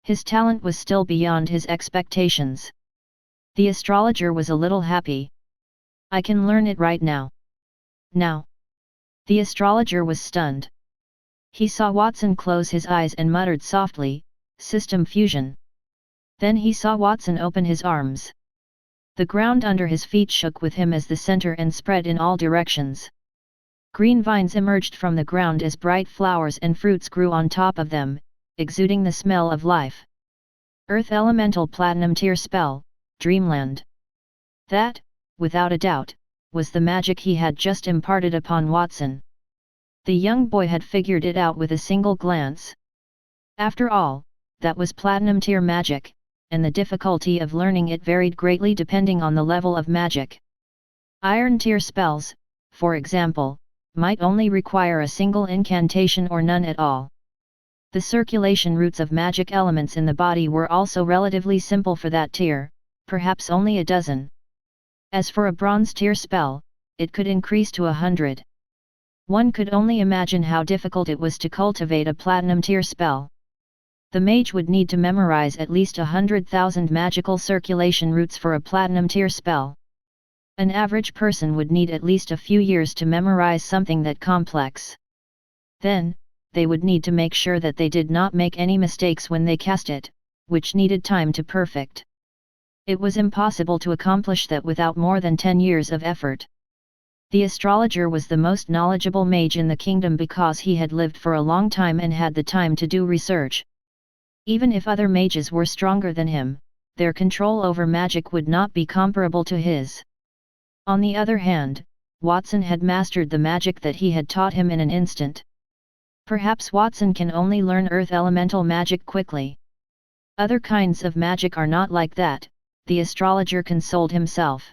His talent was still beyond his expectations. The astrologer was a little happy. "I can learn it right now." "Now?" The astrologer was stunned. He saw Watson close his eyes and muttered softly, "System fusion." Then he saw Watson open his arms. The ground under his feet shook with him as the center and spread in all directions. Green vines emerged from the ground as bright flowers and fruits grew on top of them, exuding the smell of life. Earth Elemental Platinum Tier Spell, Dreamland. That, without a doubt, was the magic he had just imparted upon Watson. The young boy had figured it out with a single glance. After all, that was Platinum Tier magic, and the difficulty of learning it varied greatly depending on the level of magic. Iron Tier spells, for example, might only require a single incantation or none at all. The circulation routes of magic elements in the body were also relatively simple for that tier, perhaps only a dozen. As for a bronze tier spell, it could increase to 100. One could only imagine how difficult it was to cultivate a platinum tier spell. The mage would need to memorize at least 100,000 magical circulation routes for a platinum tier spell. An average person would need at least a few years to memorize something that complex. Then, they would need to make sure that they did not make any mistakes when they cast it, which needed time to perfect. It was impossible to accomplish that without more than 10 years of effort. The astrologer was the most knowledgeable mage in the kingdom because he had lived for a long time and had the time to do research. Even if other mages were stronger than him, their control over magic would not be comparable to his. On the other hand, Watson had mastered the magic that he had taught him in an instant. Perhaps Watson can only learn earth elemental magic quickly. Other kinds of magic are not like that, the astrologer consoled himself.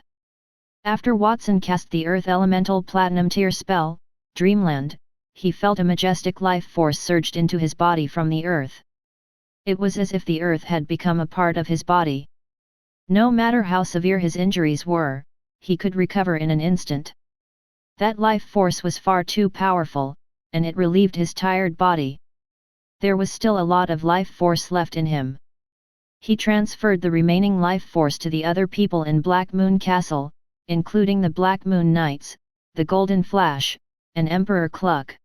After Watson cast the earth elemental platinum tier spell, Dreamland, he felt a majestic life force surged into his body from the earth. It was as if the earth had become a part of his body. No matter how severe his injuries were, he could recover in an instant. That life force was far too powerful, and it relieved his tired body. There was still a lot of life force left in him. He transferred the remaining life force to the other people in Black Moon Castle, including the Black Moon Knights, the Golden Flash, and Emperor Cluck.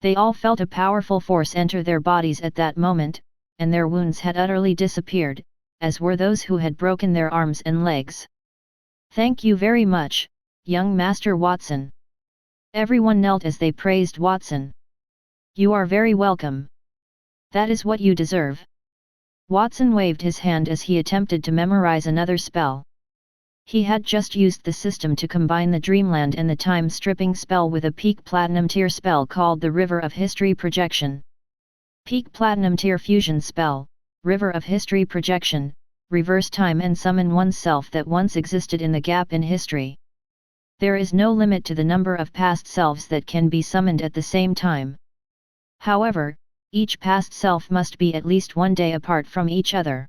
They all felt a powerful force enter their bodies at that moment, and their wounds had utterly disappeared, as were those who had broken their arms and legs. "Thank you very much, young Master Watson." Everyone knelt as they praised Watson. "You are very welcome. That is what you deserve." Watson waved his hand as he attempted to memorize another spell. He had just used the system to combine the Dreamland and the time-stripping spell with a peak platinum tier spell called the River of History Projection. Peak platinum tier fusion spell, River of History Projection, reverse time and summon oneself that once existed in the gap in history. There is no limit to the number of past selves that can be summoned at the same time. However, each past self must be at least one day apart from each other.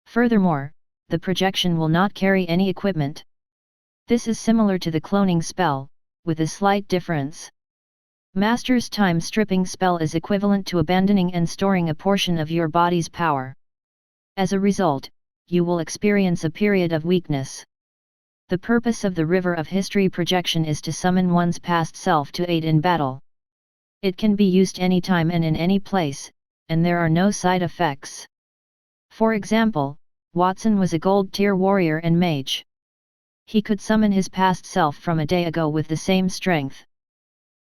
Furthermore, the projection will not carry any equipment. This is similar to the cloning spell, with a slight difference. Master's time-stripping spell is equivalent to abandoning and storing a portion of your body's power. As a result, you will experience a period of weakness. The purpose of the River of History Projection is to summon one's past self to aid in battle. It can be used anytime and in any place, and there are no side effects. For example, Watson was a gold-tier warrior and mage. He could summon his past self from a day ago with the same strength.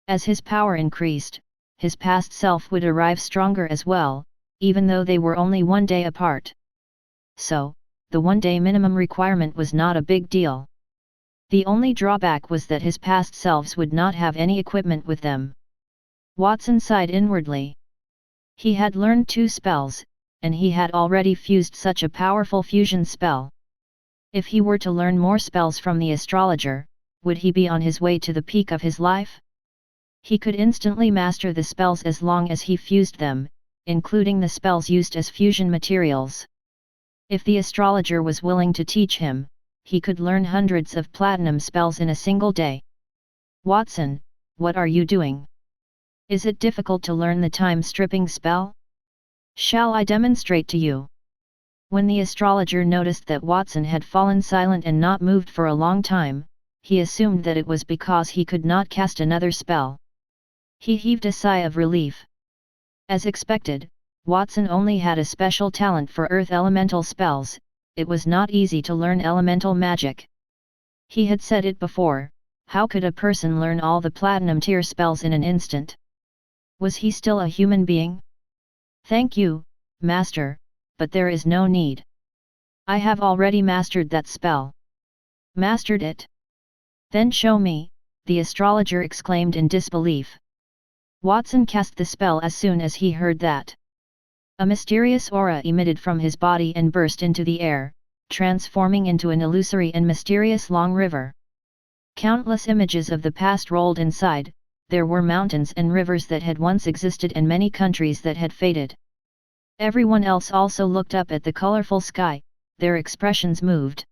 As his power increased, his past self would arrive stronger as well, even though they were only 1 day apart. So, the 1-day minimum requirement was not a big deal. The only drawback was that his past selves would not have any equipment with them. Watson sighed inwardly. He had learned 2 spells, and he had already fused such a powerful fusion spell. If he were to learn more spells from the astrologer, would he be on his way to the peak of his life? He could instantly master the spells as long as he fused them, including the spells used as fusion materials. If the astrologer was willing to teach him, he could learn hundreds of platinum spells in a single day. Watson, what are you doing? Is it difficult to learn the time-stripping spell? Shall I demonstrate to you? When the astrologer noticed that Watson had fallen silent and not moved for a long time, he assumed that it was because he could not cast another spell. He heaved a sigh of relief. As expected, Watson only had a special talent for earth elemental spells. It was not easy to learn elemental magic. He had said it before, how could a person learn all the platinum tier spells in an instant? Was he still a human being? Thank you, Master, but there is no need. I have already mastered that spell. Mastered it? Then show me, the astrologer exclaimed in disbelief. Watson cast the spell as soon as he heard that. A mysterious aura emitted from his body and burst into the air, transforming into an illusory and mysterious long river. Countless images of the past rolled inside. There were mountains and rivers that had once existed and many countries that had faded. Everyone else also looked up at the colorful sky, their expressions moved.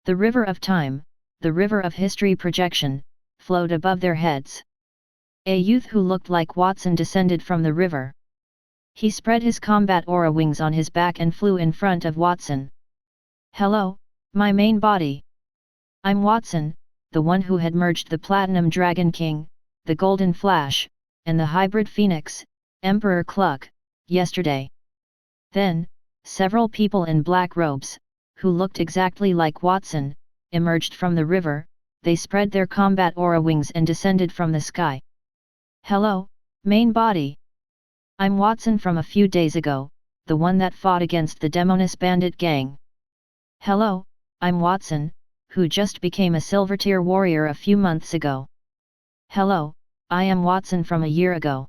The river of time, the river of history projection, flowed above their heads. A youth who looked like Watson descended from the river. He spread his combat aura wings on his back and flew in front of Watson. Hello, my main body. I'm Watson, the one who had merged the Platinum Dragon King, the Golden Flash, and the Hybrid Phoenix, Emperor Cluck, yesterday. Then, several people in black robes, who looked exactly like Watson, emerged from the river. They spread their combat aura wings and descended from the sky. Hello, main body. I'm Watson from a few days ago, the one that fought against the Demoness Bandit gang. Hello, I'm Watson, who just became a silver tier warrior a few months ago. Hello, I am Watson from a year ago.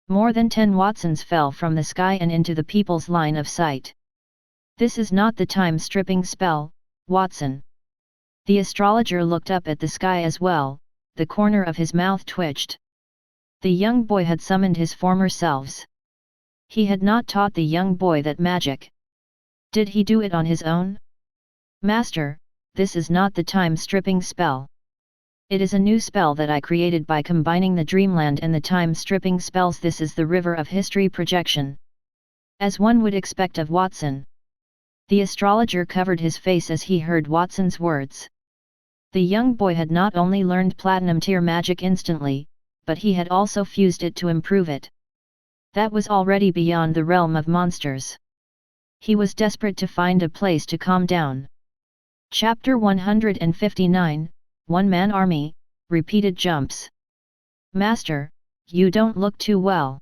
More than 10 Watsons fell from the sky and into the people's line of sight. This is not the time-stripping spell, Watson. The astrologer looked up at the sky as well, the corner of his mouth twitched. The young boy had summoned his former selves. He had not taught the young boy that magic. Did he do it on his own? Master, this is not the time-stripping spell. It is a new spell that I created by combining the Dreamland and the time-stripping spells. This is the river of history projection. As one would expect of Watson. The astrologer covered his face as he heard Watson's words. The young boy had not only learned platinum tier magic instantly, but he had also fused it to improve it. That was already beyond the realm of monsters. He was desperate to find a place to calm down. Chapter 159, One-Man Army, Repeated Jumps. Master, you don't look too well.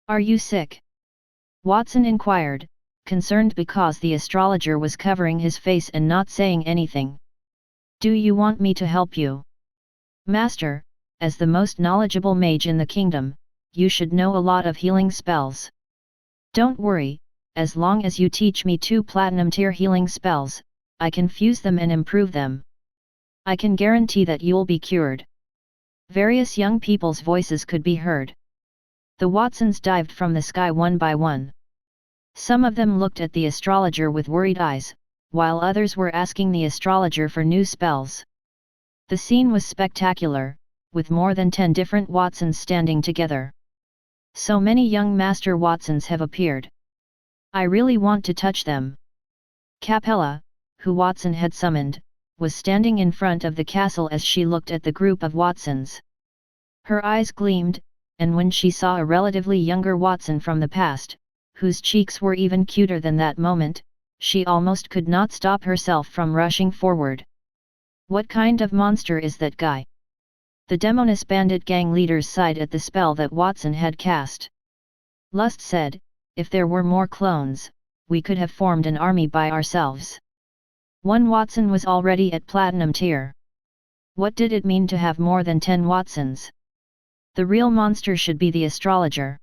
Are you sick? Watson inquired, concerned because the astrologer was covering his face and not saying anything. Do you want me to help you? Master, as the most knowledgeable mage in the kingdom, you should know a lot of healing spells. Don't worry, as long as you teach me 2 platinum tier healing spells, I can fuse them and improve them. I can guarantee that you'll be cured. Various young people's voices could be heard. The Watsons dived from the sky one by one. Some of them looked at the astrologer with worried eyes, while others were asking the astrologer for new spells. The scene was spectacular, with more than 10 different Watsons standing together. So many young Master Watsons have appeared. I really want to touch them. Capella, who Watson had summoned, was standing in front of the castle as she looked at the group of Watsons. Her eyes gleamed, and when she saw a relatively younger Watson from the past, whose cheeks were even cuter than that moment, she almost could not stop herself from rushing forward. What kind of monster is that guy? The Demoness bandit gang leaders sighed at the spell that Watson had cast. Lust said, if there were more clones, we could have formed an army by ourselves. One Watson was already at platinum tier. What did it mean to have more than 10 Watsons? The real monster should be the astrologer.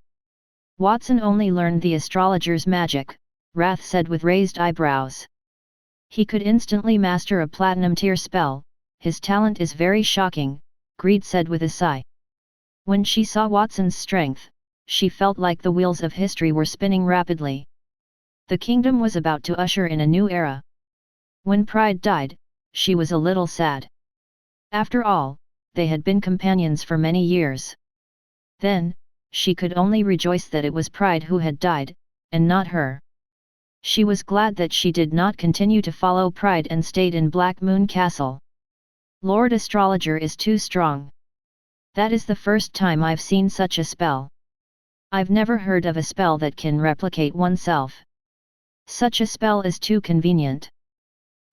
Watson only learned the astrologer's magic, Wrath said with raised eyebrows. He could instantly master a platinum tier spell, his talent is very shocking, Greed said with a sigh. When she saw Watson's strength, she felt like the wheels of history were spinning rapidly. The kingdom was about to usher in a new era. When Pride died, she was a little sad. After all, they had been companions for many years. Then, she could only rejoice that it was Pride who had died, and not her. She was glad that she did not continue to follow Pride and stayed in Black Moon Castle. Lord Astrologer is too strong. That is the first time I've seen such a spell. I've never heard of a spell that can replicate oneself. Such a spell is too convenient.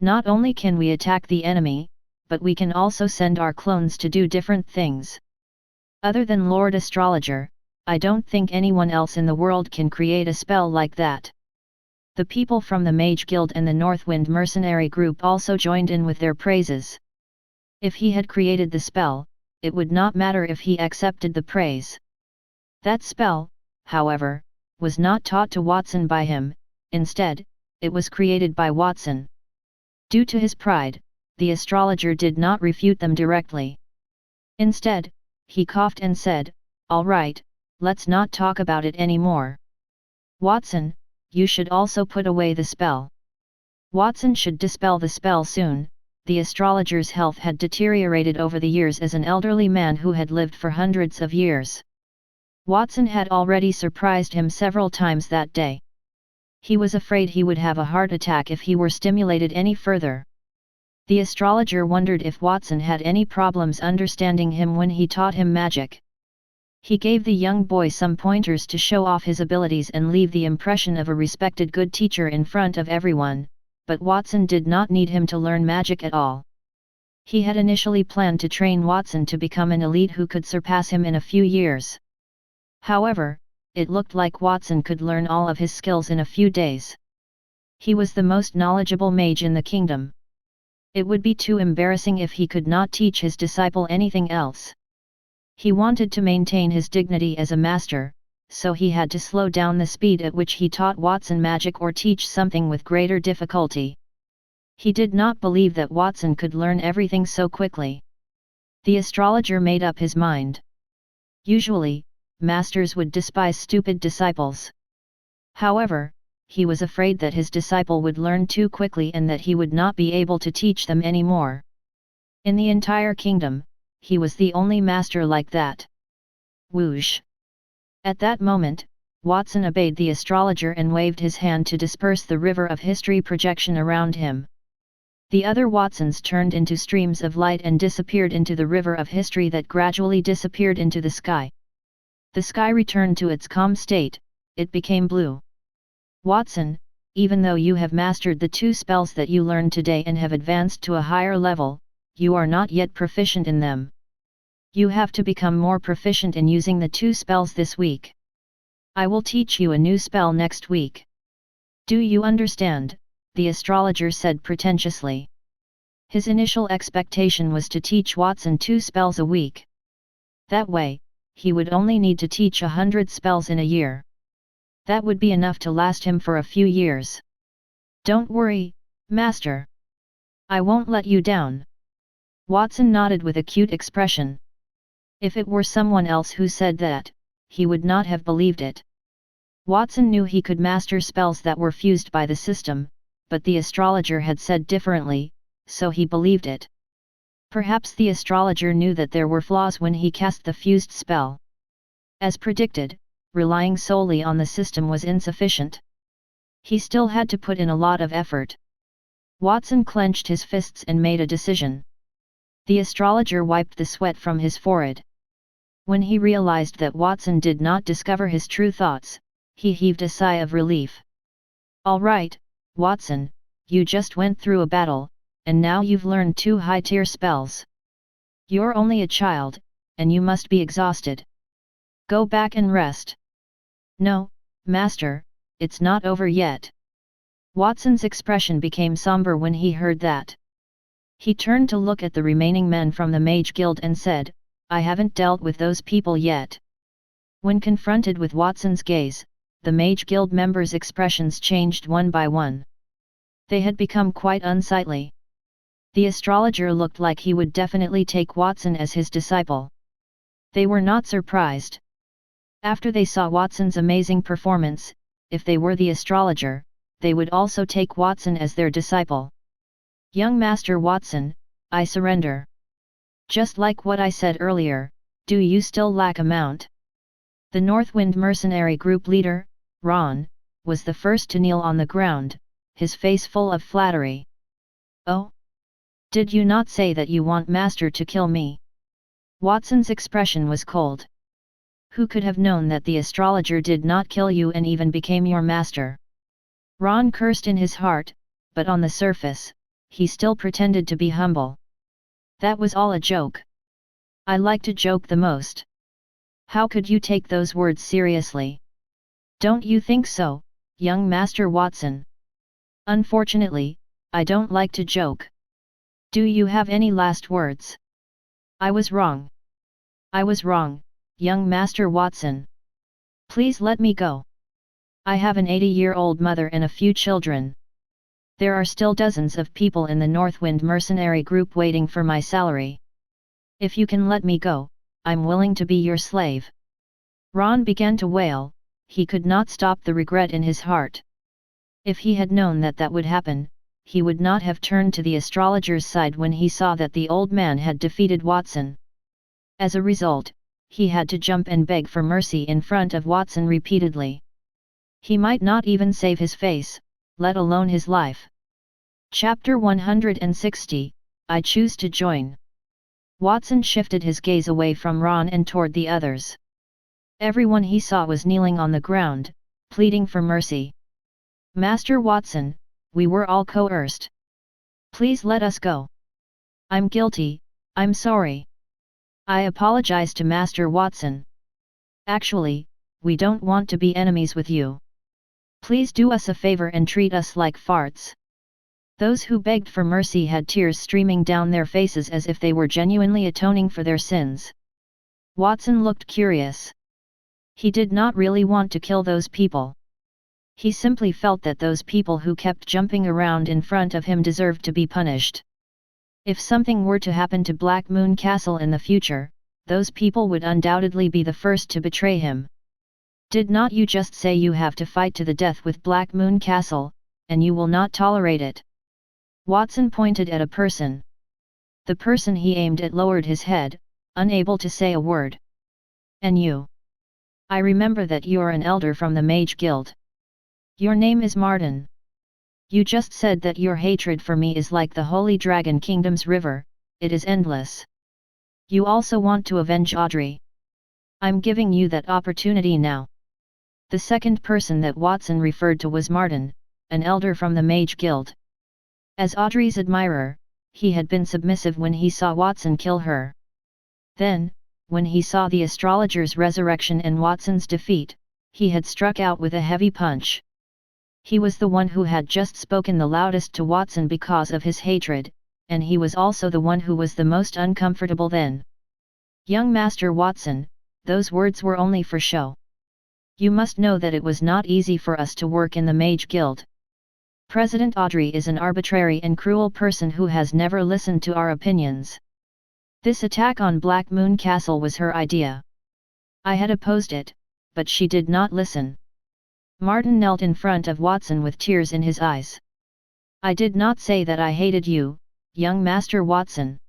Not only can we attack the enemy, but we can also send our clones to do different things. Other than Lord Astrologer, I don't think anyone else in the world can create a spell like that. The people from the Mage Guild and the Northwind Mercenary Group also joined in with their praises. If he had created the spell, it would not matter if he accepted the praise. That spell, however, was not taught to Watson by him, instead, it was created by Watson. Due to his pride, the astrologer did not refute them directly. Instead, he coughed and said, "All right, let's not talk about it anymore. Watson, you should also put away the spell." Watson should dispel the spell soon. The astrologer's health had deteriorated over the years as an elderly man who had lived for hundreds of years. Watson had already surprised him several times that day. He was afraid he would have a heart attack if he were stimulated any further. The astrologer wondered if Watson had any problems understanding him when he taught him magic. He gave the young boy some pointers to show off his abilities and leave the impression of a respected good teacher in front of everyone, but Watson did not need him to learn magic at all. He had initially planned to train Watson to become an elite who could surpass him in a few years. However, it looked like Watson could learn all of his skills in a few days. He was the most knowledgeable mage in the kingdom. It would be too embarrassing if he could not teach his disciple anything else. He wanted to maintain his dignity as a master, so he had to slow down the speed at which he taught Watson magic or teach something with greater difficulty. He did not believe that Watson could learn everything so quickly. The astrologer made up his mind. Usually, masters would despise stupid disciples. However, he was afraid that his disciple would learn too quickly and that he would not be able to teach them anymore. In the entire kingdom, he was the only master like that. Whoosh! At that moment, Watson obeyed the astrologer and waved his hand to disperse the river of history projection around him. The other Watsons turned into streams of light and disappeared into the river of history that gradually disappeared into the sky. The sky returned to its calm state, it became blue. Watson, even though you have mastered the 2 spells that you learned today and have advanced to a higher level, you are not yet proficient in them. You have to become more proficient in using the 2 spells this week. I will teach you a new spell next week. Do you understand? The astrologer said pretentiously. His initial expectation was to teach Watson 2 spells a week. That way, he would only need to teach 100 spells in a year. That would be enough to last him for a few years. Don't worry, Master. I won't let you down. Watson nodded with a cute expression. If it were someone else who said that, he would not have believed it. Watson knew he could master spells that were fused by the system, but the astrologer had said differently, so he believed it. Perhaps the astrologer knew that there were flaws when he cast the fused spell. As predicted, relying solely on the system was insufficient. He still had to put in a lot of effort. Watson clenched his fists and made a decision. The astrologer wiped the sweat from his forehead. When he realized that Watson did not discover his true thoughts, he heaved a sigh of relief. All right, Watson, you just went through a battle, and now you've learned 2 high-tier spells. You're only a child, and you must be exhausted. Go back and rest. No, master, it's not over yet. Watson's expression became somber when he heard that. He turned to look at the remaining men from the Mage Guild and said, I haven't dealt with those people yet. When confronted with Watson's gaze, the Mage Guild members' expressions changed one by one. They had become quite unsightly. The astrologer looked like he would definitely take Watson as his disciple. They were not surprised. After they saw Watson's amazing performance, if they were the astrologer, they would also take Watson as their disciple. Young Master Watson, I surrender. Just like what I said earlier, do you still lack a mount? The Northwind mercenary group leader, Ron, was the first to kneel on the ground, his face full of flattery. Oh? Did you not say that you want Master to kill me? Watson's expression was cold. Who could have known that the astrologer did not kill you and even became your master? Ron cursed in his heart, but on the surface, he still pretended to be humble. That was all a joke. I like to joke the most. How could you take those words seriously? Don't you think so, young Master Watson? Unfortunately, I don't like to joke. Do you have any last words? I was wrong. I was wrong, young Master Watson. Please let me go. I have an 80-year-old mother and a few children. There are still dozens of people in the Northwind mercenary group waiting for my salary. If you can let me go, I'm willing to be your slave. Ron began to wail. He could not stop the regret in his heart. If he had known that that would happen, he would not have turned to the astrologer's side when he saw that the old man had defeated Watson. As a result, he had to jump and beg for mercy in front of Watson repeatedly. He might not even save his face, let alone his life. Chapter 160, I Choose to Join. Watson shifted his gaze away from Ron and toward the others. Everyone he saw was kneeling on the ground, pleading for mercy. Master Watson, we were all coerced. Please let us go. I'm guilty, I'm sorry. I apologize to Master Watson. Actually, we don't want to be enemies with you. Please do us a favor and treat us like farts. Those who begged for mercy had tears streaming down their faces as if they were genuinely atoning for their sins. Watson looked curious. He did not really want to kill those people. He simply felt that those people who kept jumping around in front of him deserved to be punished. If something were to happen to Black Moon Castle in the future, those people would undoubtedly be the first to betray him. Did not you just say you have to fight to the death with Black Moon Castle, and you will not tolerate it? Watson pointed at a person. The person he aimed at lowered his head, unable to say a word. And you? I remember that you're an elder from the Mage Guild. Your name is Martin. You just said that your hatred for me is like the Holy Dragon Kingdom's river, it is endless. You also want to avenge Audrey. I'm giving you that opportunity now. The second person that Watson referred to was Martin, an elder from the Mage Guild. As Audrey's admirer, he had been submissive when he saw Watson kill her. Then, when he saw the astrologer's resurrection and Watson's defeat, he had struck out with a heavy punch. He was the one who had just spoken the loudest to Watson because of his hatred, and he was also the one who was the most uncomfortable then. Young Master Watson, those words were only for show. You must know that it was not easy for us to work in the Mage Guild. President Audrey is an arbitrary and cruel person who has never listened to our opinions. This attack on Black Moon Castle was her idea. I had opposed it, but she did not listen. Martin knelt in front of Watson with tears in his eyes. I did not say that I hated you, young Master Watson.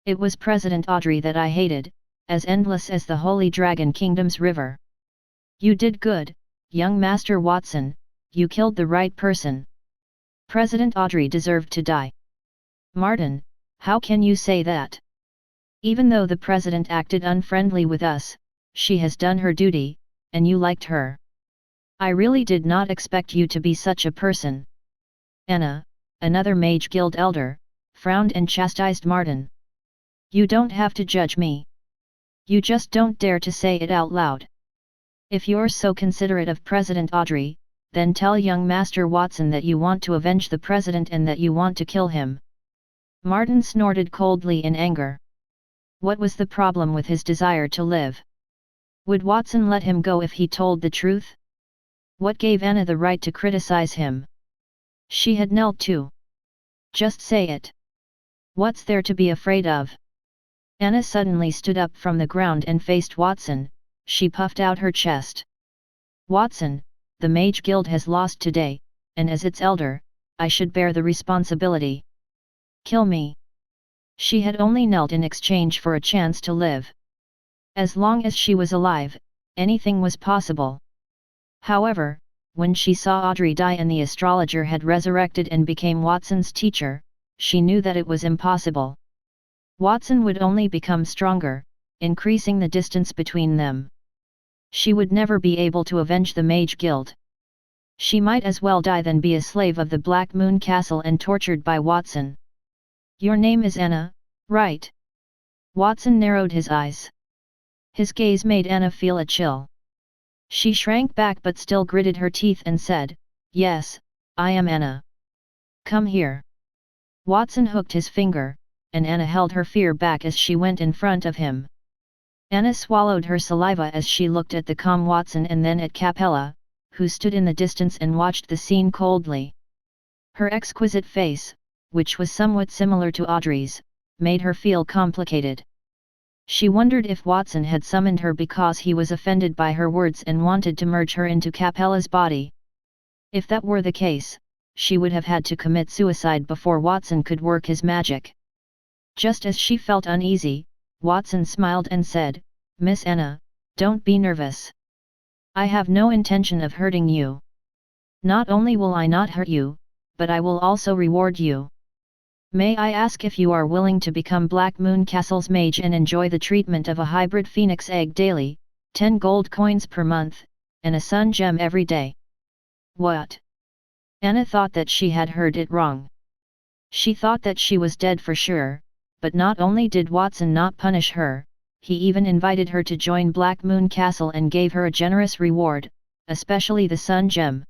It was President Audrey that I hated, as endless as the Holy Dragon Kingdom's river. You did good, young Master Watson, you killed the right person. President Audrey deserved to die. Martin, how can you say that? Even though the President acted unfriendly with us, she has done her duty, and you liked her. I really did not expect you to be such a person. Anna, another Mage Guild elder, frowned and chastised Martin. You don't have to judge me. You just don't dare to say it out loud. If you're so considerate of President Audrey, then tell young Master Watson that you want to avenge the president and that you want to kill him. Martin snorted coldly in anger. What was the problem with his desire to live? Would Watson let him go if he told the truth? What gave Anna the right to criticize him? She had knelt too. Just say it. What's there to be afraid of? Anna suddenly stood up from the ground and faced Watson. She puffed out her chest. Watson, the Mage Guild has lost today, and as its elder, I should bear the responsibility. Kill me. She had only knelt in exchange for a chance to live. As long as she was alive, anything was possible. However, when she saw Audrey die and the astrologer had resurrected and became Watson's teacher, she knew that it was impossible. Watson would only become stronger, increasing the distance between them. She would never be able to avenge the Mage Guild. She might as well die than be a slave of the Black Moon Castle and tortured by Watson. Your name is Anna, right? Watson narrowed his eyes. His gaze made Anna feel a chill. She shrank back but still gritted her teeth and said, Yes, I am Anna. Come here. Watson hooked his finger, and Anna held her fear back as she went in front of him. Anna swallowed her saliva as she looked at the calm Watson and then at Capella, who stood in the distance and watched the scene coldly. Her exquisite face, which was somewhat similar to Audrey's, made her feel complicated. She wondered if Watson had summoned her because he was offended by her words and wanted to merge her into Capella's body. If that were the case, she would have had to commit suicide before Watson could work his magic. Just as she felt uneasy, Watson smiled and said, Miss Anna, don't be nervous. I have no intention of hurting you. Not only will I not hurt you, but I will also reward you. May I ask if you are willing to become Black Moon Castle's mage and enjoy the treatment of a hybrid phoenix egg daily, 10 gold coins per month, and a sun gem every day? What? Anna thought that she had heard it wrong. She thought that she was dead for sure, but not only did Watson not punish her, he even invited her to join Black Moon Castle and gave her a generous reward, especially the sun gem.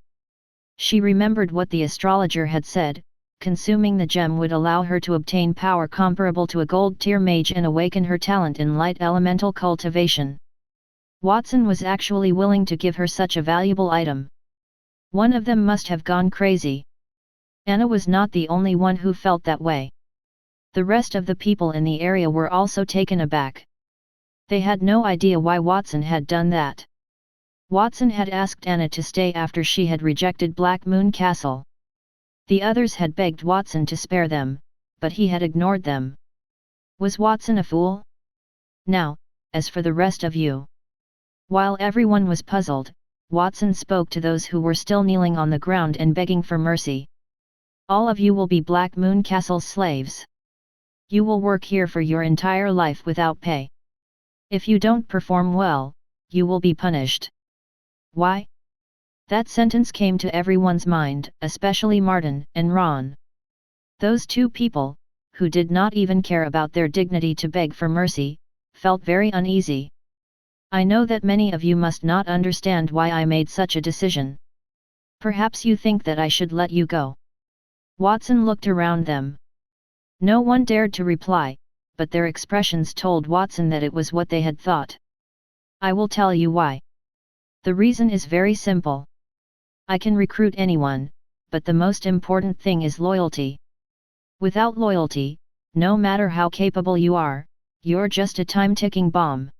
She remembered what the astrologer had said. Consuming the gem would allow her to obtain power comparable to a gold-tier mage and awaken her talent in light elemental cultivation. Watson was actually willing to give her such a valuable item. One of them must have gone crazy. Anna was not the only one who felt that way. The rest of the people in the area were also taken aback. They had no idea why Watson had done that. Watson had asked Anna to stay after she had rejected Black Moon Castle. The others had begged Watson to spare them, but he had ignored them. Was Watson a fool? Now, as for the rest of you. While everyone was puzzled, Watson spoke to those who were still kneeling on the ground and begging for mercy. All of you will be Black Moon Castle's slaves. You will work here for your entire life without pay. If you don't perform well, you will be punished. Why? That sentence came to everyone's mind, especially Martin and Ron. Those two people, who did not even care about their dignity to beg for mercy, felt very uneasy. I know that many of you must not understand why I made such a decision. Perhaps you think that I should let you go. Watson looked around them. No one dared to reply, but their expressions told Watson that it was what they had thought. I will tell you why. The reason is very simple. I can recruit anyone, but the most important thing is loyalty. Without loyalty, no matter how capable you are, you're just a time-ticking bomb.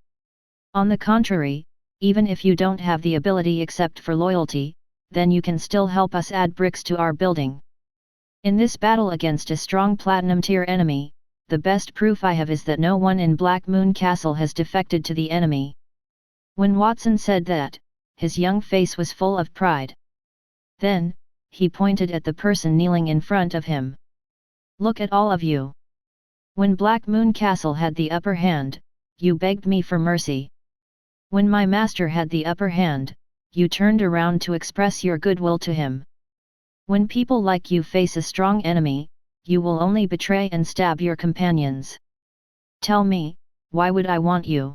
On the contrary, even if you don't have the ability except for loyalty, then you can still help us add bricks to our building. In this battle against a strong platinum tier enemy, the best proof I have is that no one in Black Moon Castle has defected to the enemy. When Watson said that, his young face was full of pride. Then, he pointed at the person kneeling in front of him. Look at all of you. When Black Moon Castle had the upper hand, you begged me for mercy. When my master had the upper hand, you turned around to express your goodwill to him. When people like you face a strong enemy, you will only betray and stab your companions. Tell me, why would I want you?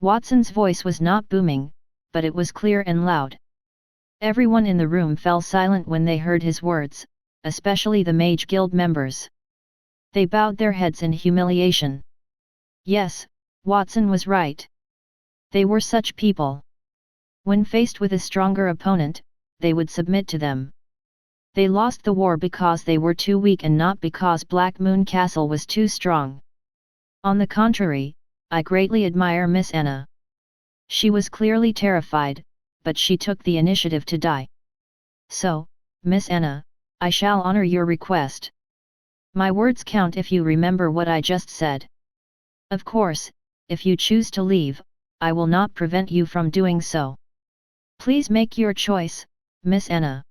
Watson's voice was not booming, but it was clear and loud. Everyone in the room fell silent when they heard his words, especially the Mage Guild members. They bowed their heads in humiliation. Yes, Watson was right. They were such people. When faced with a stronger opponent, they would submit to them. They lost the war because they were too weak and not because Black Moon Castle was too strong. On the contrary, I greatly admire Miss Anna. She was clearly terrified, but she took the initiative to die. So, Miss Anna, I shall honor your request. My words count if you remember what I just said. Of course, if you choose to leave, I will not prevent you from doing so. Please make your choice, Miss Anna.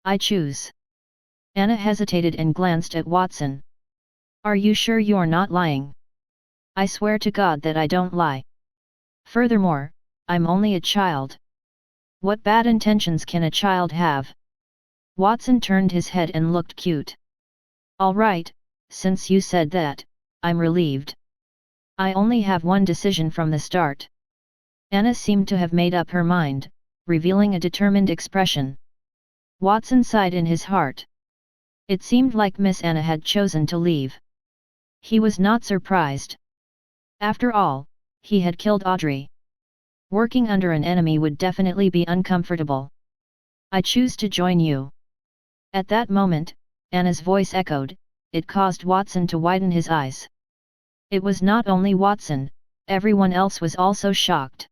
I choose. Anna hesitated and glanced at Watson. Are you sure you're not lying? I swear to God that I don't lie. Furthermore, I'm only a child. What bad intentions can a child have? Watson turned his head and looked cute. All right, since you said that, I'm relieved. I only have one decision from the start. Anna seemed to have made up her mind, revealing a determined expression. Watson sighed in his heart. It seemed like Miss Anna had chosen to leave. He was not surprised. After all, he had killed Audrey. Working under an enemy would definitely be uncomfortable. I choose to join you. At that moment, Anna's voice echoed. It caused Watson to widen his eyes. It was not only Watson, everyone else was also shocked.